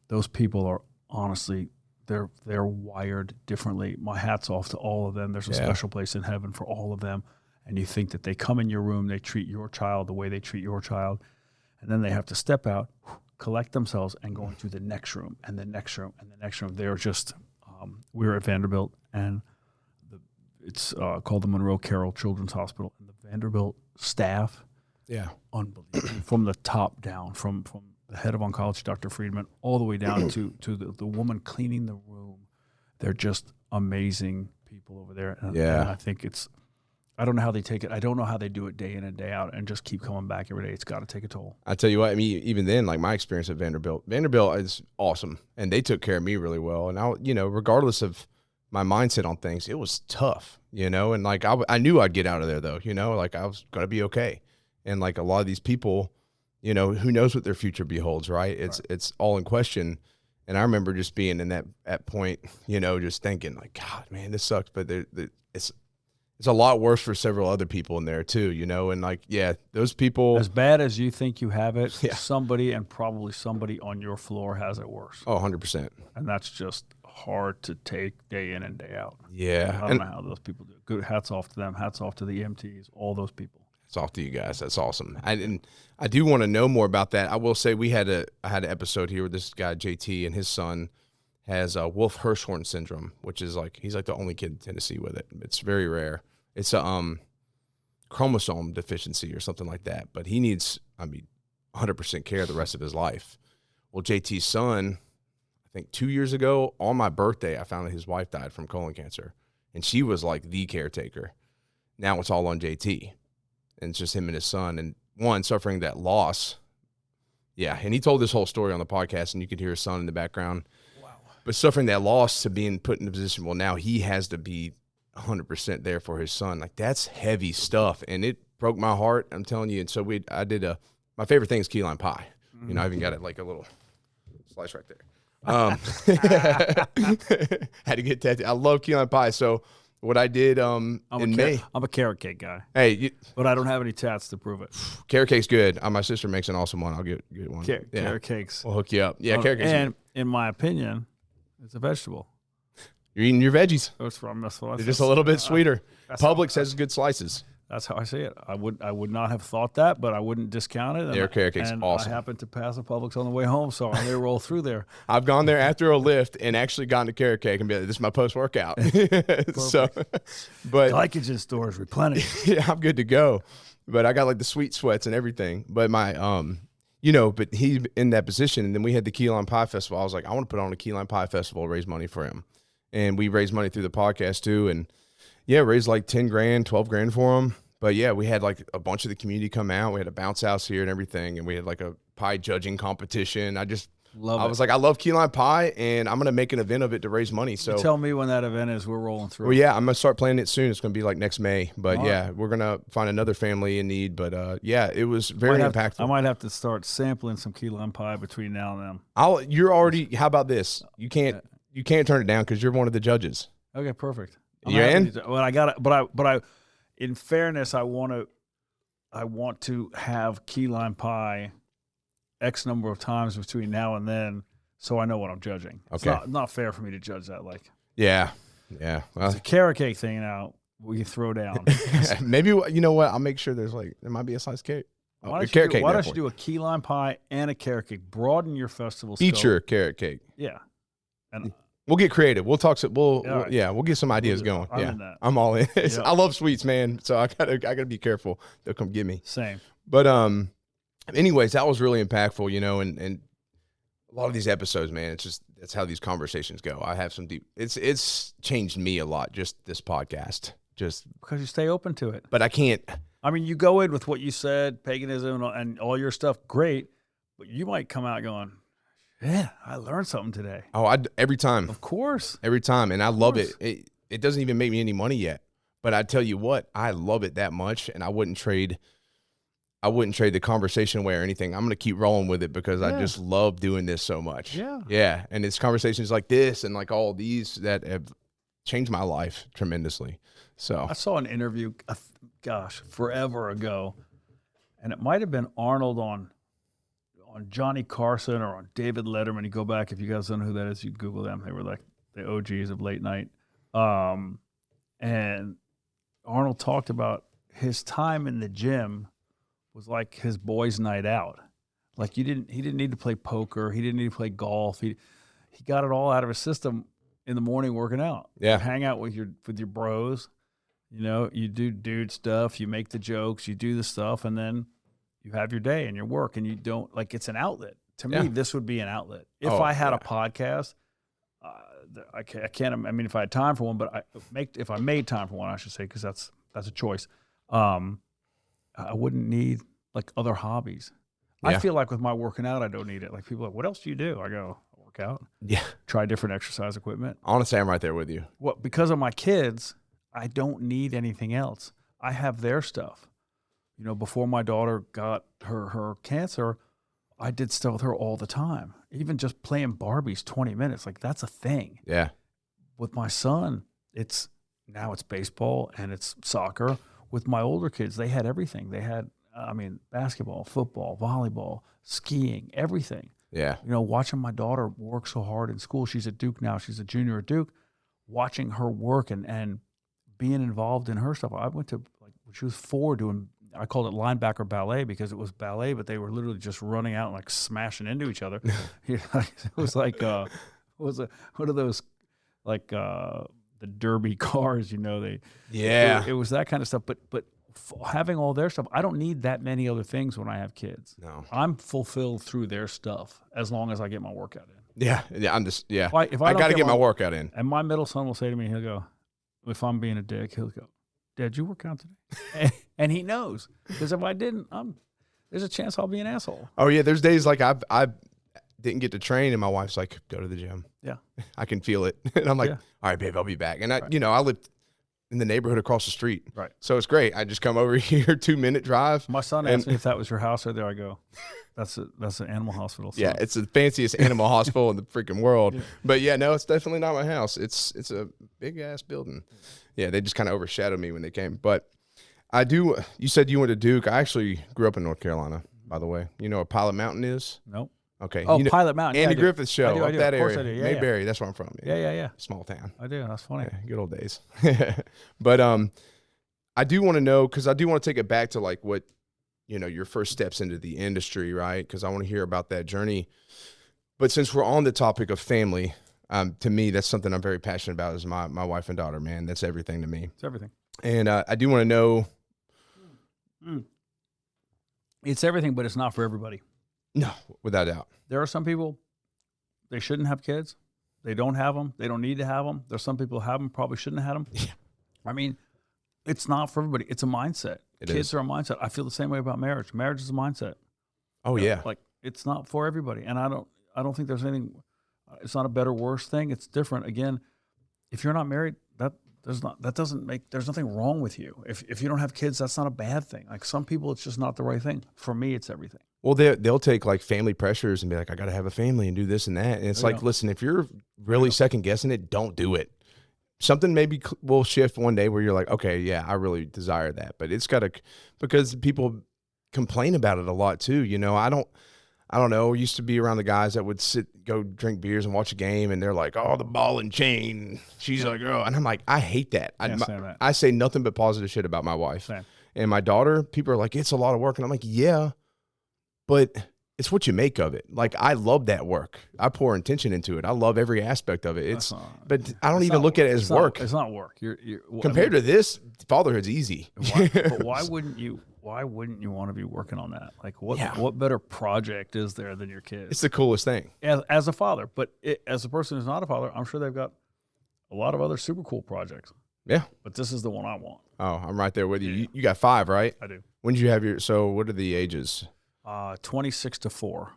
Those people are honestly, they're wired differently. My hat's off to all of them. There's a special place in heaven for all of them. And you think that they come in your room, they treat your child the way they treat your child, and then they have to step out, collect themselves, and go into the next room and the next room and the next room. They're just, we were at Vanderbilt, and it's called the Monroe Carroll Children's Hospital, and the Vanderbilt staff, unbelievable, from the top down, from the head of oncology, Dr. Friedman, all the way down to the woman cleaning the room. They're just amazing people over there. And I think I don't know how they take it. I don't know how they do it day in and day out and just keep coming back every day. It's got to take a toll. I tell you what, I mean, even then, like my experience at Vanderbilt is awesome, and they took care of me really well. And regardless of my mindset on things, it was tough, and like I knew I'd get out of there though, like I was going to be okay. And like a lot of these people, who knows what their future beholds, right? It's all in question. And I remember just being in that point, just thinking like, God, man, this sucks. But it's a lot worse for several other people in there too, and like, those people. As bad as you think you have it, somebody, and probably somebody on your floor, has it worse. Oh, 100%. And that's just hard to take day in and day out. Yeah. I don't know how those people do it. Good, hats off to them. Hats off to the EMTs, all those people. It's off to you guys. That's awesome. And I do want to know more about that. I will say I had an episode here with this guy, JT, and his son has Wolff-Hirschhorn syndrome, which is like, he's like the only kid in Tennessee with it. It's very rare. It's a chromosome deficiency or something like that. But he needs, 100% care the rest of his life. Well, JT's son, I think 2 years ago on my birthday, I found that his wife died from colon cancer. And she was like the caretaker. Now it's all on JT. And it's just him and his son. And one, suffering that loss. Yeah. And he told this whole story on the podcast, and you could hear his son in the background. Wow. But suffering that loss to being put in a position, well, now he has to be 100% there for his son. Like, that's heavy stuff. And it broke my heart, I'm telling you. And so I did my favorite thing is key lime pie. I even got it like a little slice right there. Had to get tattooed. I love key lime pie. So what I did in May. I'm a carrot cake guy. Hey, but I don't have any tats to prove it. Carrot cake's good. My sister makes an awesome one. I'll get one. Carrot cakes. We'll hook you up. Yeah, carrot cakes. And in my opinion, it's a vegetable. You're eating your veggies. That's what They're just a little bit sweeter. Publix has good slices. That's how I see it. I would not have thought that, but I wouldn't discount it. Their carrot cake's awesome. I happened to pass a Publix on the way home, so I may roll through there. I've gone there after a lift and actually gotten a carrot cake and be like, this is my post-workout. So, but glycogen store is replenished. Yeah, I'm good to go. But I got like the sweet sweats and everything. But my, but he's in that position. And then we had the Key Lime Pie Festival. I was like, I want to put on a Key Lime Pie Festival, raise money for him. And we raised money through the podcast too. And yeah, raised like 10 grand, 12 grand for him. But yeah, we had like a bunch of the community come out. We had a bounce house here and everything, and we had like a pie judging competition. I was like, I love key lime pie, and I'm gonna make an event of it to raise money. So you tell me when that event is. We're rolling through. Well, yeah, I'm gonna start planning it soon. It's gonna be like next May. But All yeah, we're gonna find another family in need. But yeah, it was very impactful. I might have to start sampling some key lime pie between now and then. You're already. How about this? You can't turn it down because you're one of the judges. Okay, perfect. You in? Well, I got it. But I, in fairness, I want to have key lime pie X number of times between now and then, so I know what I'm judging. Okay. It's not fair for me to judge that. Like, yeah. Well, it's a carrot cake thing now. We can throw down. Maybe you know what? I'll make sure there might be a sliced cake. Why don't you do a key lime pie and a carrot cake? Broaden your festival scope. Feature carrot cake. Yeah, and we'll get creative. We'll talk. We'll right. we'll get some ideas going. I'm in that. I'm all in. Yep. I love sweets, man. So I gotta be careful. They'll come get me. Same. But anyways, that was really impactful, and a lot of these episodes, man, that's how these conversations go. I have some deep. It's changed me a lot. Just this podcast, just because you stay open to it. But I can't. I mean, you go in with what you said, paganism and all your stuff, great. But you might come out going, yeah, I learned something today. Oh, every time. Of course. Every time. And I love it. It doesn't even make me any money yet. But I tell you what, I love it that much, and I wouldn't trade the conversation away or anything. I'm going to keep rolling with it because I just love doing this so much. Yeah. Yeah. And it's conversations like this and like all these that have changed my life tremendously. So I saw an interview, forever ago, and it might have been Arnold on Johnny Carson or on David Letterman. You go back, if you guys don't know who that is, you Google them. They were like the OGs of late night. And Arnold talked about his time in the gym was like his boys' night out. Like he didn't need to play poker. He didn't need to play golf. He got it all out of his system in the morning working out. Yeah. You hang out with your bros. You do dude stuff. You make the jokes. You do the stuff, and then you have your day and your work, and you don't it's an outlet. To me, this would be an outlet. If I had a podcast, I can't. I mean, if I had time for one, but if I made time for one, I should say, because that's a choice. I wouldn't need like other hobbies. Yeah. I feel like with my working out, I don't need it. Like people are like, what else do you do? I go, I work out. Yeah. Try different exercise equipment. Honestly, I'm right there with you. Because of my kids, I don't need anything else. I have their stuff. Before my daughter got her cancer, I did stuff with her all the time. Even just playing Barbies 20 minutes, like that's a thing. Yeah. With my son, it's baseball and it's soccer. With my older kids, they had everything. They had, basketball, football, volleyball, skiing, everything. Yeah. Watching my daughter work so hard in school. She's at Duke now. She's a junior at Duke. Watching her work and being involved in her stuff. I went to, when she was 4, I called it linebacker ballet because it was ballet, but they were literally just running out and like smashing into each other. It was like, one of those, like, the derby cars, it was that kind of stuff. But having all their stuff, I don't need that many other things when I have kids. No, I'm fulfilled through their stuff as long as I get my workout in. Yeah. If I got to get my workout in. And my middle son will say to me, he'll go, if I'm being a dick, he'll go, Dad, you work out today? And he knows, because if I didn't, there's a chance I'll be an asshole. Oh yeah, there's days like I didn't get to train, and my wife's like, go to the gym. Yeah. I can feel it. And I'm like, all right, babe, I'll be back. And I lived in the neighborhood across the street. Right. So it's great. I just come over here, 2-minute drive. My son asked me if that was your house right there. I go, that's an animal hospital. So. Yeah, it's the fanciest animal hospital in the freaking world. Yeah. But yeah, no, it's definitely not my house. It's a big ass building. Yeah, they just kind of overshadowed me when they came. But you said you went to Duke. I actually grew up in North Carolina, by the way. You know where Pilot Mountain is? Nope. Okay. Oh, Pilot Mountain. Andy Griffith's show up that area. Yeah, Mayberry, that's where I'm from. Yeah. Small town. I do. That's funny. Yeah, good old days. But I do want to know, because I do want to take it back to like what, your first steps into the industry, right? Because I want to hear about that journey. But since we're on the topic of family, to me, that's something I'm very passionate about is my wife and daughter, man. That's everything to me. It's everything. And I do want to know. It's everything, but it's not for everybody. No, without doubt. There are some people, they shouldn't have kids. They don't have them. They don't need to have them. There's some people who have them, probably shouldn't have had them. Yeah. I mean, It's not for everybody. It's a mindset. Kids are a mindset. I feel the same way about marriage. Marriage is a mindset. Oh yeah. Like it's not for everybody. And I don't think there's anything, it's not a better or worse thing. It's different. Again, if you're not married, there's nothing wrong with you. If you don't have kids, that's not a bad thing. Like some people, it's just not the right thing. For me, it's everything. Well, they'll take like family pressures and be like, I got to have a family and do this and that. And it's like, listen, if you're really second guessing it, don't do it. Something maybe will shift one day where you're like, okay, yeah, I really desire that. But it's got to, because people complain about it a lot too. You know, I don't know. Used to be around the guys that would go drink beers and watch a game, and they're like, "Oh, the ball and chain." She's like, "Oh," and I'm like, I hate that. I say nothing but positive shit about my wife. Same. And my daughter. People are like, "It's a lot of work," and I'm like, "Yeah, but it's what you make of it." Like, I love that work. I pour intention into it. I love every aspect of it. But I don't even look at it as work. It's not work. Compared to this, fatherhood's easy. But why wouldn't you? Why wouldn't you want to be working on that? Like, what better project is there than your kids? It's the coolest thing. As a father, but as a person who's not a father, I'm sure they've got a lot of other super cool projects. Yeah. But this is the one I want. Oh, I'm right there with you. Yeah. You got 5, right? I do. When did you have so what are the ages? 26 to 4.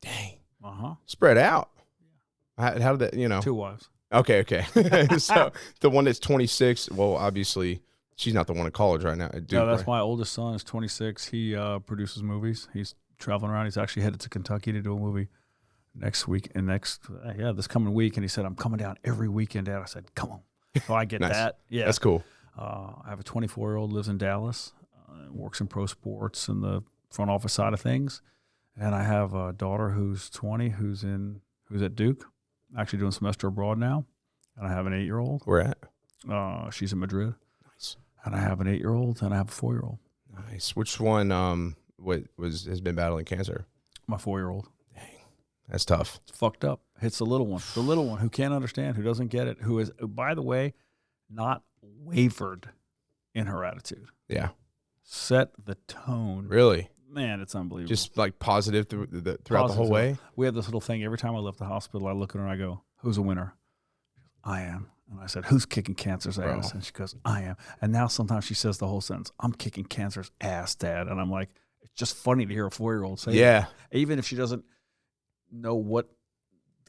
Dang. Uh-huh. Spread out. How did that, 2 wives. Okay. So the one that's 26, well, obviously she's not the one in college right now. No, that's my oldest son is 26. He produces movies. He's traveling around. He's actually headed to Kentucky to do a movie this coming week. And he said, I'm coming down every weekend, Dad. I said, come on. So I get nice. that. Yeah. That's cool. I have a 24-year-old, lives in Dallas, works in pro sports and the front office side of things. And I have a daughter who's 20, who's at Duke, actually doing semester abroad now. And I have an 8-year-old. Where at? She's in Madrid. Nice. And I have an 8-year-old and I have a 4-year-old. Nice. Which one has been battling cancer? My 4-year-old. Dang. That's tough. It's fucked up. Hits the little one. The little one who can't understand, who doesn't get it, who is, by the way, not wavered in her attitude. Yeah. Set the tone. Really? Man, it's unbelievable. Just like positive throughout the whole way? We have this little thing. Every time I left the hospital, I look at her and I go, who's a winner? I am. And I said, who's kicking cancer's ass? And she goes, I am. And now sometimes she says the whole sentence, I'm kicking cancer's ass, Dad. And I'm like, it's just funny to hear a 4-year-old say that. Even if she doesn't know what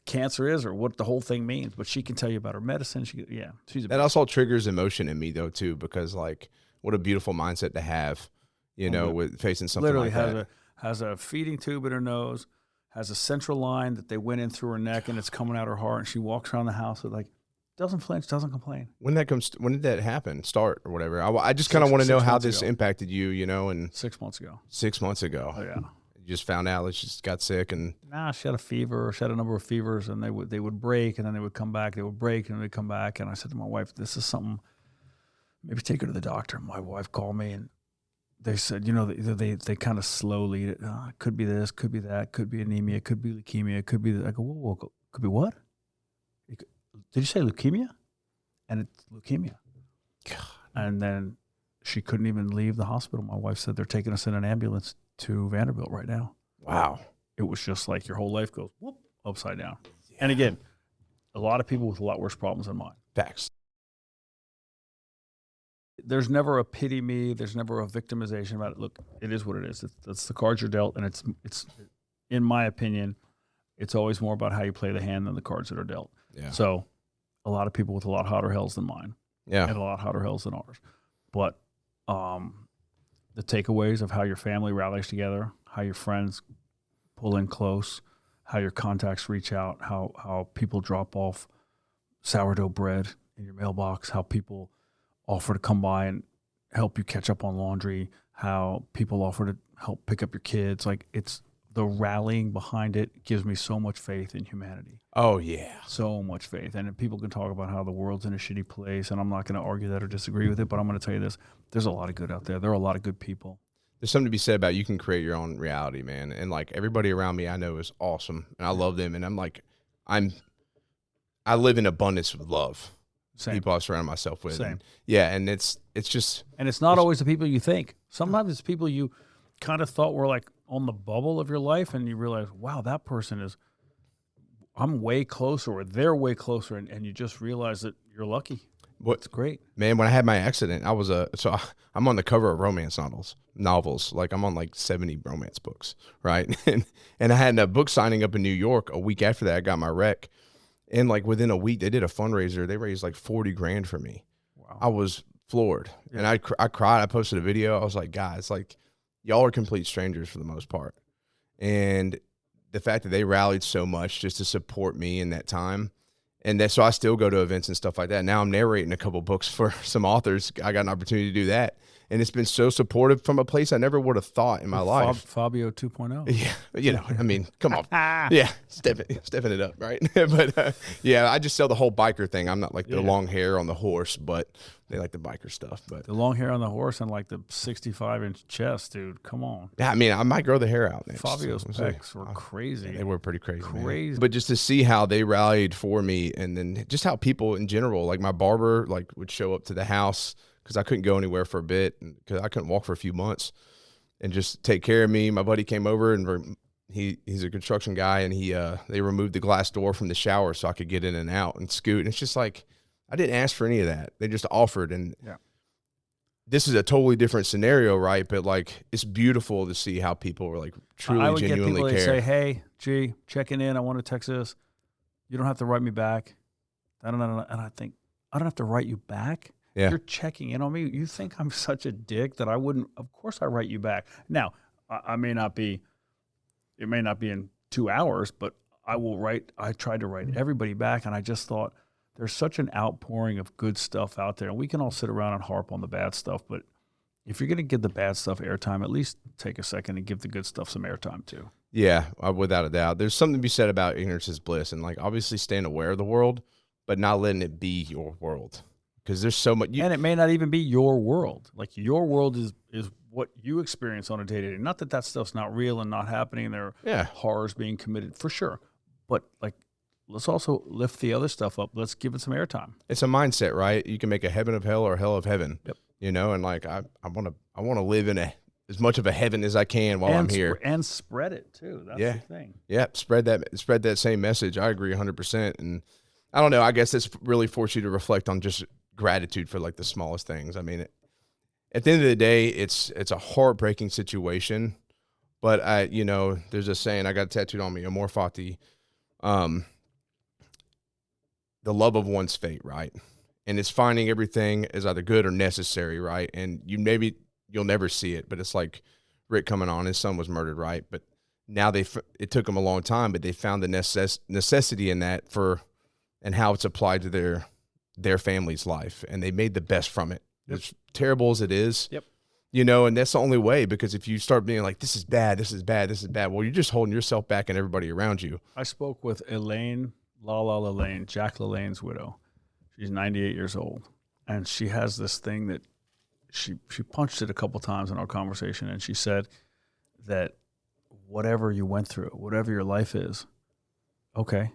cancer is or what the whole thing means, but she can tell you about her medicine. That also triggers emotion in me though too, because like what a beautiful mindset to have, with facing something literally like that. Has a feeding tube in her nose, has a central line that they went in through her neck and it's coming out her heart, and she walks around the house with like, doesn't flinch, doesn't complain. When did that happen? Start or whatever. I just kind of want to know how this impacted you, and 6 months ago. 6 months ago. Oh yeah. You just found out that she just got sick and. Nah, she had a fever. She had a number of fevers, and they would break, and then they would come back. They would break, and they'd come back. And I said to my wife, "This is something. Maybe take her to the doctor." My wife called me, and they said, they kind of slowly. It could be this, could be that, could be anemia, could be leukemia, could be. I go, whoa, could be what? Did you say leukemia? And it's leukemia. God. And then she couldn't even leave the hospital. My wife said they're taking us in an ambulance to Vanderbilt right now. Wow. It was just like your whole life goes whoop, upside down. Yeah. And again, a lot of people with a lot worse problems than mine. Facts. There's never a pity me. There's never a victimization about it. Look, it is what it is. It's the cards you're dealt, and it's in my opinion, it's always more about how you play the hand than the cards that are dealt. Yeah. So a lot of people with a lot hotter hells than mine. Yeah. And a lot hotter hells than ours. But the takeaways of how your family rallies together, how your friends pull in close, how your contacts reach out, how people drop off sourdough bread in your mailbox, how people offer to come by and help you catch up on laundry, how people offer to help pick up your kids. Like, it's the rallying behind it gives me so much faith in humanity. Oh, yeah. So much faith. And people can talk about how the world's in a shitty place, and I'm not going to argue that or disagree with it, but I'm going to tell you this. There's a lot of good out there. There are a lot of good people. There's something to be said about you can create your own reality, man. And, like, everybody around me I know is awesome, and I love them. And I'm like, I live in abundance with love. Same. People I surround myself with. Same. And it's just. And it's not always the people you think. Sometimes it's people you kind of thought were, like, on the bubble of your life, and you realize, wow, that person is, I'm way closer, or they're way closer, and you just realize that you're lucky. It's great. Man, when I had my accident, I'm on the cover of romance novels. Like I'm on like 70 romance books, right? And I had a book signing up in New York a week after that. I got my wreck. And like within a week, they did a fundraiser. They raised like 40 grand for me. Wow. I was floored. Yeah. And I cried. I posted a video. I was like, guys, like y'all are complete strangers for the most part. And the fact that they rallied so much just to support me in that time. And so I still go to events and stuff like that. Now I'm narrating a couple books for some authors. I got an opportunity to do that. And it's been so supportive from a place I never would have thought in my life. Fabio 2.0. Yeah. I mean, come on. Yeah. Stepping it up, right? But yeah, I just sell the whole biker thing. I'm not like the long hair on the horse, but they like the biker stuff. But the long hair on the horse and like the 65-inch chest, dude. Come on. Yeah, I mean, I might grow the hair out next. Fabio's pecs were crazy. Yeah, they were pretty crazy. Crazy. Man. But just to see how they rallied for me, and then just how people in general, like my barber, like would show up to the house because I couldn't go anywhere for a bit, because I couldn't walk for a few months, and just take care of me. My buddy came over, and he's a construction guy, and they removed the glass door from the shower so I could get in and out and scoot. And it's just like, I didn't ask for any of that. They just offered. And this is a totally different scenario, right? But like, it's beautiful to see how people are like truly, genuinely get people care. Say, hey, gee, checking in. I want to text this. You don't have to write me back. And I think, I don't have to write you back. Yeah. You're checking in on me. You think I'm such a dick that I wouldn't? Of course I write you back. Now, it may not be in 2 hours, but I will write. I tried to write everybody back, and I just thought there's such an outpouring of good stuff out there, and we can all sit around and harp on the bad stuff, but if you're going to give the bad stuff airtime, at least take a second and give the good stuff some airtime too. Yeah, without a doubt. There's something to be said about ignorance is bliss, and like obviously staying aware of the world, but not letting it be your world. Because there's so much, and it may not even be your world. Like your world is what you experience on a day-to-day. Not that stuff's not real and not happening. There are horrors being committed for sure. But like, let's also lift the other stuff up. Let's give it some airtime. It's a mindset, right? You can make a heaven of hell or a hell of heaven. Yep. You know, and like I want to live in as much of a heaven as I can while I'm here, and spread it too. That's the thing. Yeah, spread that same message. I agree 100%. And I don't know. I guess it's really forced you to reflect on just gratitude for like the smallest things. I mean, at the end of the day, it's a heartbreaking situation, but there's a saying I got tattooed on me, amor fati, the love of one's fate, right? And it's finding everything as either good or necessary, right? And you'll never see it, but it's like Rick coming on, his son was murdered, right? But now it took them a long time, but they found the necessity in that and how it's applied to their family's life, and they made the best from it. Yep. As terrible as it is, and that's the only way, because if you start being like, this is bad, well, you're just holding yourself back and everybody around you. I spoke with Elaine, Jack LaLanne's widow. She's 98 years old, and she has this thing that she punched it a couple times in our conversation, and she said that whatever you went through, whatever your life is, okay,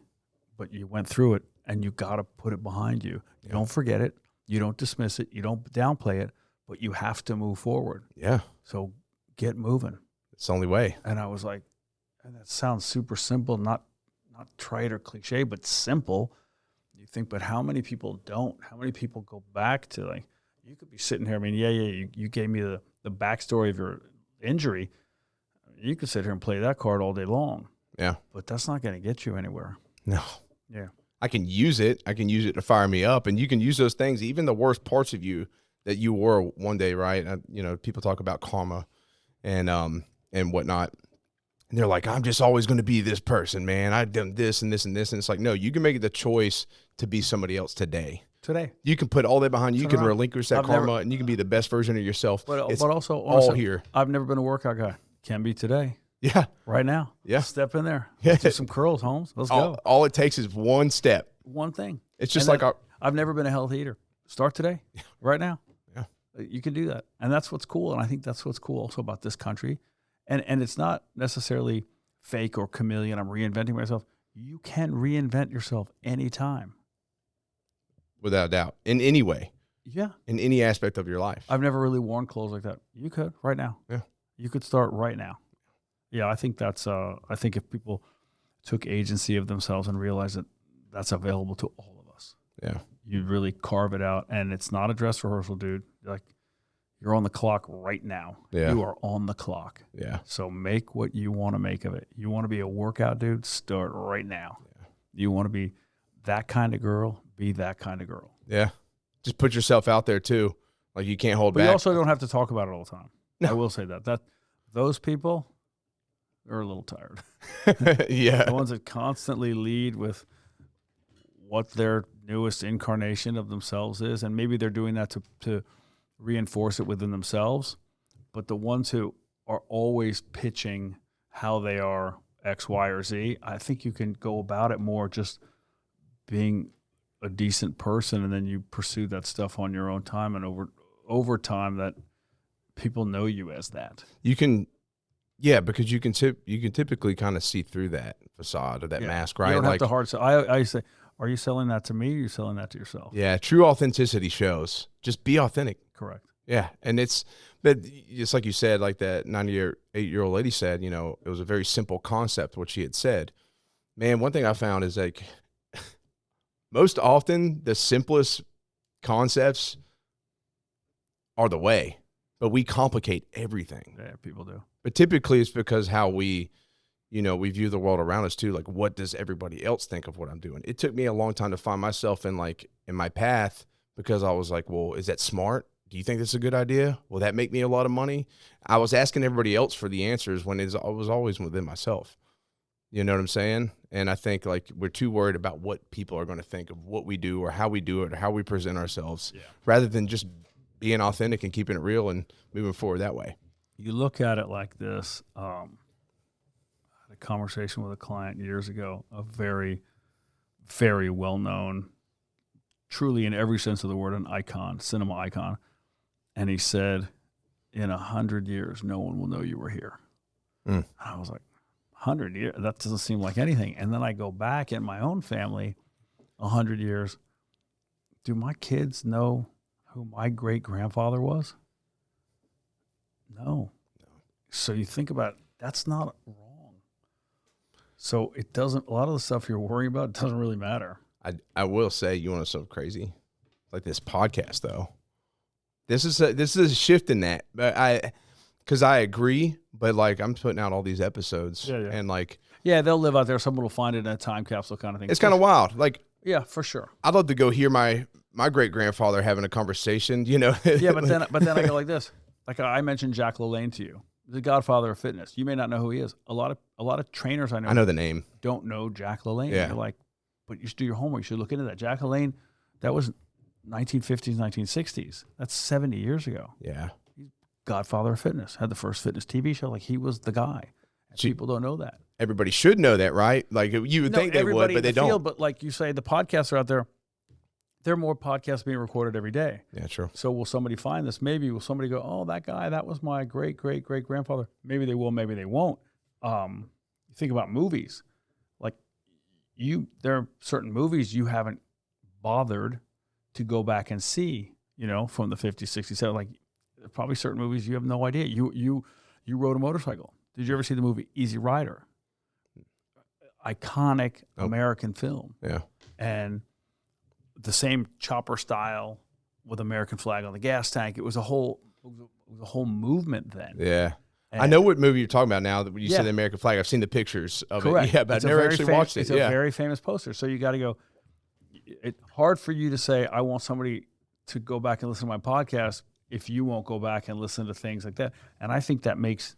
but you went through it, and you got to put it behind you. You don't forget it. You don't dismiss it. You don't downplay it, but you have to move forward. Yeah. So get moving. It's the only way. And I was like, and that sounds super simple, not trite or cliche, but simple. You think, but how many people don't? How many people go back to, like, you could be sitting here. I mean, you gave me the backstory of your injury. You could sit here and play that card all day long. Yeah. But that's not going to get you anywhere. No. Yeah. I can use it. I can use it to fire me up, and you can use those things, even the worst parts of you that you were one day, right? People talk about karma and whatnot. And they're like, I'm just always going to be this person, man. I've done this and this and this. And it's like, no, you can make the choice to be somebody else today. You can put all that behind you. You can relinquish that karma, and you can be the best version of yourself. But also, all here. I've never been a workout guy. Can be today. Yeah. Right now. Yeah. Step in there. Do some curls, Holmes. Let's go. All it takes is one step. One thing. It's just I've never been a health eater. Start today. Right now. Yeah. You can do that. And that's what's cool. And I think that's what's cool also about this country. And it's not necessarily fake or chameleon. I'm reinventing myself. You can reinvent yourself anytime. Without a doubt. In any way. Yeah. In any aspect of your life. I've never really worn clothes like that. You could right now. Yeah. You could start right now. Yeah, I think that's. I think if people took agency of themselves and realized that that's available to all of us. Yeah. you really carve it out. And it's not a dress rehearsal, dude. Like, you're on the clock right now. Yeah. You are on the clock. Yeah. So make what you want to make of it. You want to be a workout dude? Start right now. Yeah. You want to be that kind of girl? Be that kind of girl. Yeah. Just put yourself out there too. Like, you can't hold back. But you also don't have to talk about it all the time. No. I will say that those people are a little tired. Yeah. The ones that constantly lead with what their newest incarnation of themselves is, and maybe they're doing that to reinforce it within themselves, but the ones who are always pitching how they are X, Y, or Z, I think you can go about it more just being a decent person, and then you pursue that stuff on your own time, and over time that people know you as that. You can, yeah, because you can typically kind of see through that facade or that mask, right? You don't have to hard sell. I say, are you selling that to me, or are you selling that to yourself? Yeah, true authenticity shows. Just be authentic. Correct. Yeah, and but just like you said, like that 98-year-old lady said, it was a very simple concept, what she had said. Man, one thing I found is, like, most often the simplest concepts are the way, but we complicate everything. Yeah, people do. But typically it's because how we view the world around us too. Like, what does everybody else think of what I'm doing? It took me a long time to find myself in my path, because I was like, well, is that smart? Do you think that's a good idea? Will that make me a lot of money? I was asking everybody else for the answers when I was always within myself. You know what I'm saying? And I think, like, we're too worried about what people are going to think of what we do or how we do it or how we present ourselves, rather than just being authentic and keeping it real and moving forward that way. You look at it like this. I had a conversation with a client years ago, a very, very well-known, truly in every sense of the word, an icon, cinema icon. And he said, in 100 years, no one will know you were here. And I was like, 100 years? That doesn't seem like anything. And then I go back in my own family, 100 years. Do my kids know who my great-grandfather was? No. So you think about it, that's not wrong. So it doesn't, a lot of the stuff you're worrying about doesn't really matter. I will say, you want to something crazy? Like this podcast, though. This is a shift in that. But because I agree, but, like, I'm putting out all these episodes, and, like, they'll live out there. Someone will find it in a time capsule kind of thing. It's kind of wild. Like, yeah, for sure. I'd love to go hear my great-grandfather having a conversation, Yeah, but then I go like this. Like, I mentioned Jack LaLanne to you, the godfather of fitness. You may not know who he is. A lot of trainers I know the name, don't know Jack LaLanne. Yeah. You're like, but you should do your homework. You should look into that. Jack LaLanne, that was 1950s, 1960s. That's 70 years ago. Yeah. He's godfather of fitness. Had the first fitness TV show. Like, he was the guy. And people don't know that. Everybody should know that, right? Like, you would think they would, but they don't. Field, but like you say, the podcasts are out there. There are more podcasts being recorded every day. Yeah, true. So will somebody find this? Maybe will somebody go, oh, that guy, that was my great-great-great-grandfather. Maybe they will, maybe they won't. You think about movies. Like, there are certain movies you haven't bothered to go back and see, from the 50s, 60s, 70s. Like, probably certain movies you have no idea. You rode a motorcycle. Did you ever see the movie Easy Rider? Iconic American film. Yeah. And the same chopper style with American flag on the gas tank. It was a whole movement then. Yeah. And I know what movie you're talking about now that when you say the American flag. I've seen the pictures of it. Yeah, but I've never actually watched it. It's a very famous poster. So you got to go. It's hard for you to say, I want somebody to go back and listen to my podcast if you won't go back and listen to things like that. And I think that makes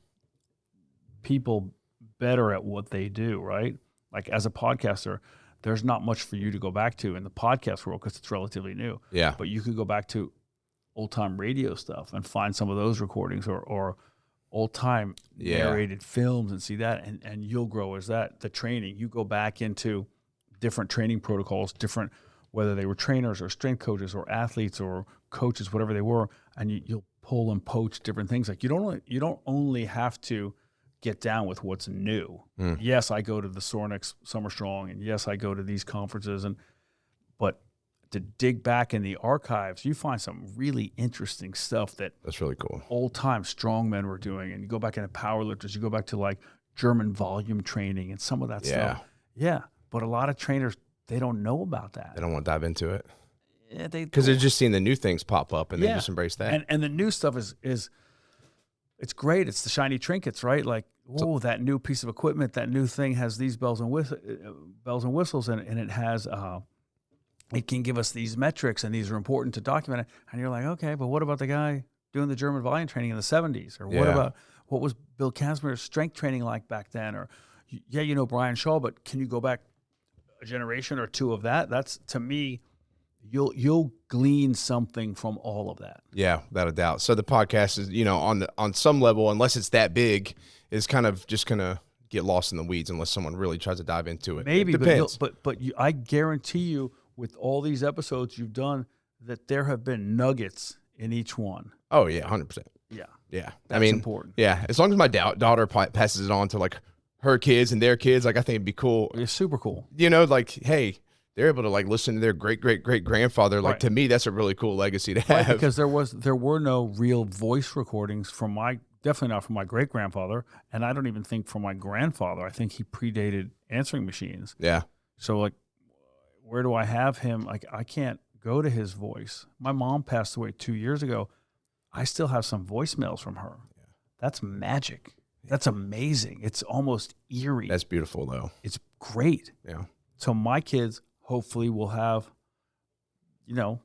people better at what they do, right? Like, as a podcaster, there's not much for you to go back to in the podcast world because it's relatively new. Yeah. But you could go back to old-time radio stuff and find some of those recordings or old-time narrated films and see that, and you'll grow as that. The training, you go back into different training protocols, different, whether they were trainers or strength coaches or athletes or coaches, whatever they were, and you'll pull and poach different things. Like, you don't only have to get down with what's new. Yes, I go to the Sornex Summer Strong, and yes, I go to these conferences, but to dig back in the archives, you find some really interesting stuff that's really cool. Old-time strongmen were doing, and you go back into powerlifters, you go back to like German volume training and some of that stuff. Yeah, but a lot of trainers, they don't know about that. They don't want to dive into it. Yeah, because they're just seeing the new things pop up and they just embrace that. And the new stuff is it's great. It's the shiny trinkets, right? Like, oh, that new piece of equipment, that new thing has these bells and whistles, and it has it can give us these metrics, and these are important to document it. And you're like, okay, but what about the guy doing the German volume training in the 70s? Or what was Bill Casmer's strength training like back then? Or Brian Shaw, but can you go back a generation or two of that? That's, to me, you'll glean something from all of that. Yeah, without a doubt. So the podcast is, on some level, unless it's that big, is kind of just gonna get lost in the weeds unless someone really tries to dive into it. Maybe, it depends. but I guarantee you, with all these episodes you've done, that there have been nuggets in each one. Oh yeah, 100%. Yeah, that's important. Yeah, as long as my daughter passes it on to like her kids and their kids, like I think it'd be cool. It's super cool. Like, hey, they're able to like listen to their great grandfather. Like, to me, that's a really cool legacy to have. Right, because there were no real voice recordings definitely not from my great grandfather, and I don't even think from my grandfather. I think he predated answering machines. Yeah. So like, where do I have him? Like, I can't go to his voice. My mom passed away 2 years ago. I still have some voicemails from her. Yeah. That's magic. That's amazing. It's almost eerie. That's beautiful, though. It's great. Yeah. So my kids hopefully will have,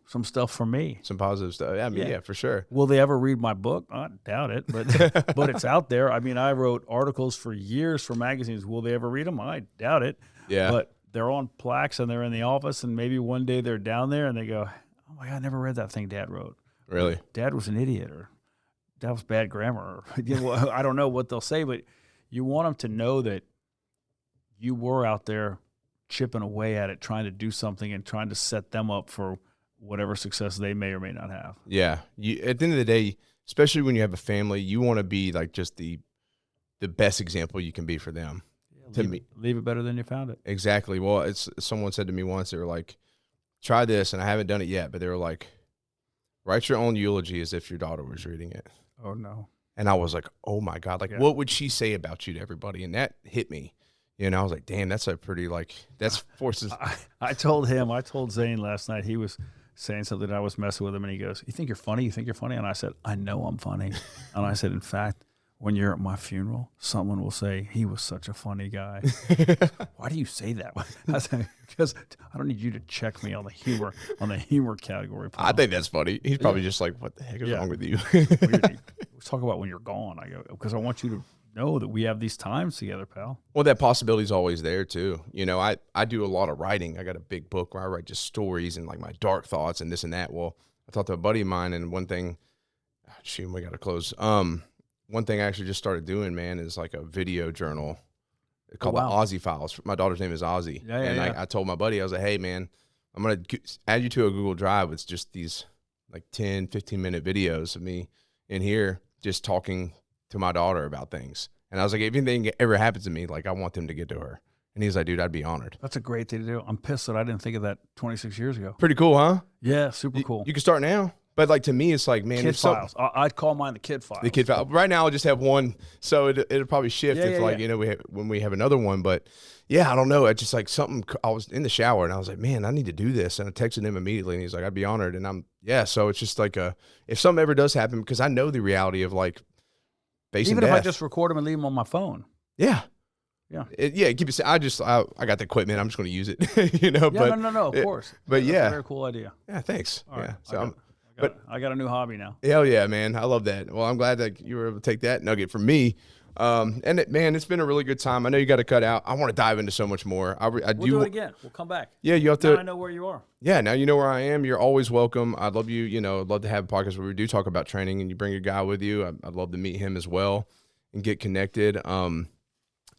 some stuff from me. Some positive stuff. I mean, yeah, for sure. Will they ever read my book? I doubt it, but but it's out there. I mean, I wrote articles for years for magazines. Will they ever read them? I doubt it. Yeah. But they're on plaques and they're in the office, and maybe one day they're down there and they go, oh my God, I never read that thing Dad wrote. Really? Dad was an idiot, or that was bad grammar. Or, I don't know what they'll say, but you want them to know that you were out there chipping away at it, trying to do something and trying to set them up for whatever success they may or may not have. Yeah. At the end of the day, especially when you have a family, you want to be like just the best example you can be for them. Leave it better than you found it. Exactly. Well, someone said to me once, they were like, try this, and I haven't done it yet, but they were like, write your own eulogy as if your daughter was reading it. Oh, no. And I was like, oh, my God. Like, what would she say about you to everybody? And that hit me. I was like, damn, that's a pretty, that's forces. I told Zane last night, he was saying something, I was messing with him, and he goes, you think you're funny? You think you're funny? And I said, I know I'm funny. And I said, in fact, when you're at my funeral, someone will say, he was such a funny guy. Why do you say that? I said, because I don't need you to check me on the humor category. Pal. I think that's funny. He's probably just like, what the heck is wrong with you? Let's talk about when you're gone. I go, because I want you to know that we have these times together, pal. Well, that possibility is always there too. I do a lot of writing. I got a big book where I write just stories and like my dark thoughts and this and that. Well, I talked to a buddy of mine, and one thing, we got to close. One thing I actually just started doing, man, is like a video journal called the Aussie Files. My daughter's name is Aussie. I told my buddy, I was like, hey, man, I'm going to add you to a Google Drive with just these like 10, 15-minute videos of me in here just talking to my daughter about things. And I was like, if anything ever happens to me, like I want them to get to her. And he's like, dude, I'd be honored. That's a great thing to do. I'm pissed that I didn't think of that 26 years ago. Pretty cool, huh? Yeah, super cool. You can start now. But like to me, it's like, man, kid files. I'd call mine the kid file. The kid file. Right now, I'll just have one, so it'll probably shift when we have another one. But yeah, I don't know. It's just like something. I was in the shower and I was like, man, I need to do this. And I texted him immediately, and he's like, I'd be honored. And so it's just like if something ever does happen, because I know the reality of like facing even death. If I just record them and leave them on my phone. Yeah. Yeah. Keep it. I got the equipment. I'm just going to use it. No, But of course. But That's a very cool idea. Yeah. Thanks. All right. So I got a new hobby now. Hell yeah, man. I love that. Well, I'm glad that you were able to take that nugget from me. It's been a really good time. I know you got to cut out. I want to dive into so much more. We'll do it again. We'll come back. Yeah, you have to. Now I know where you are. Yeah, now you know where I am. You're always welcome. I'd love you. I'd love to have a podcast where we do talk about training and you bring a guy with you. I'd love to meet him as well and get connected. And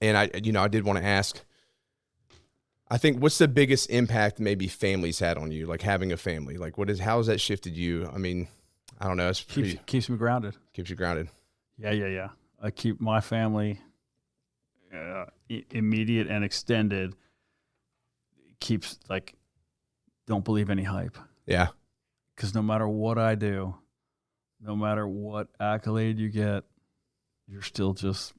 I did want to ask, I think, what's the biggest impact maybe families had on you, like having a family? Like how has that shifted you? I mean, I don't know. It's keeps me grounded. Keeps you grounded. Yeah. I keep my family immediate and extended. Keeps like, don't believe any hype. Yeah. Because no matter what I do, no matter what accolade you get, you're still just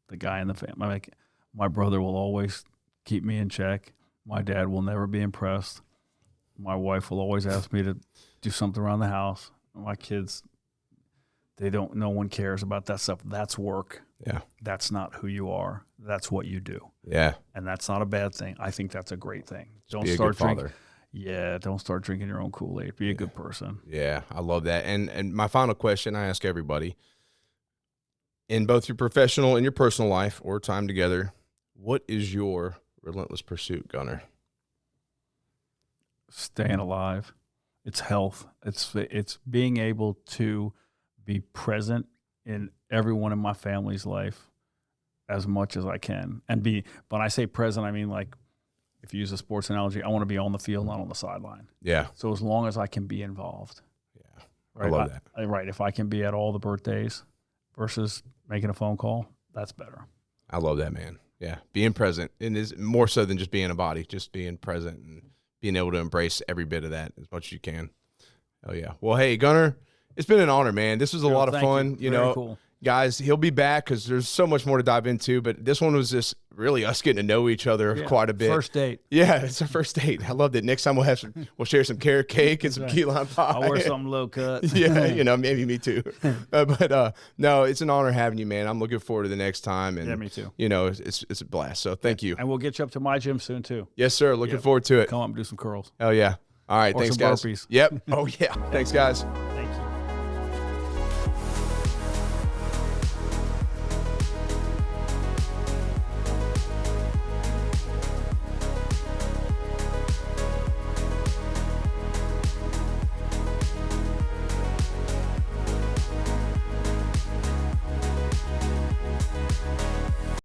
the guy in the family. Like, my brother will always keep me in check. My dad will never be impressed. My wife will always ask me to do something around the house. My kids, no one cares about that stuff. That's work. Yeah. That's not who you are. That's what you do. Yeah. And that's not a bad thing. I think that's a great thing. Don't start drinking. Yeah, don't start drinking your own Kool-Aid. Be a good person. Yeah, I love that. And my final question I ask everybody, in both your professional and your personal life or time together, what is your relentless pursuit, Gunnar? Staying alive. It's health. It's being able to be present in everyone in my family's life as much as I can. And when I say present, I mean, like, if you use a sports analogy, I want to be on the field, not on the sideline. Yeah. So as long as I can be involved. Yeah. Right? I love that. Right. If I can be at all the birthdays versus making a phone call, that's better. I love that, man. Yeah. Being present. And is more so than just being a body, just being present and being able to embrace every bit of that as much as you can. Oh, yeah. Well, hey, Gunnar, it's been an honor, man. This was a lot of fun. You know, cool. Guys, he'll be back because there's so much more to dive into. But this one was just really us getting to know each other quite a bit. First date. Yeah, it's our first date. I loved it. Next time we'll share some carrot cake and some key lime pie. I'll wear something low cut. Yeah, maybe me too. No, it's an honor having you, man. I'm looking forward to the next time. And yeah, me too. It's a blast. So thank you. And we'll get you up to my gym soon too. Yes, sir. Looking forward to it. Come up and do some curls. Oh yeah. All right. Or thanks, some guys. burpees. Yep. Oh yeah. Thanks, guys.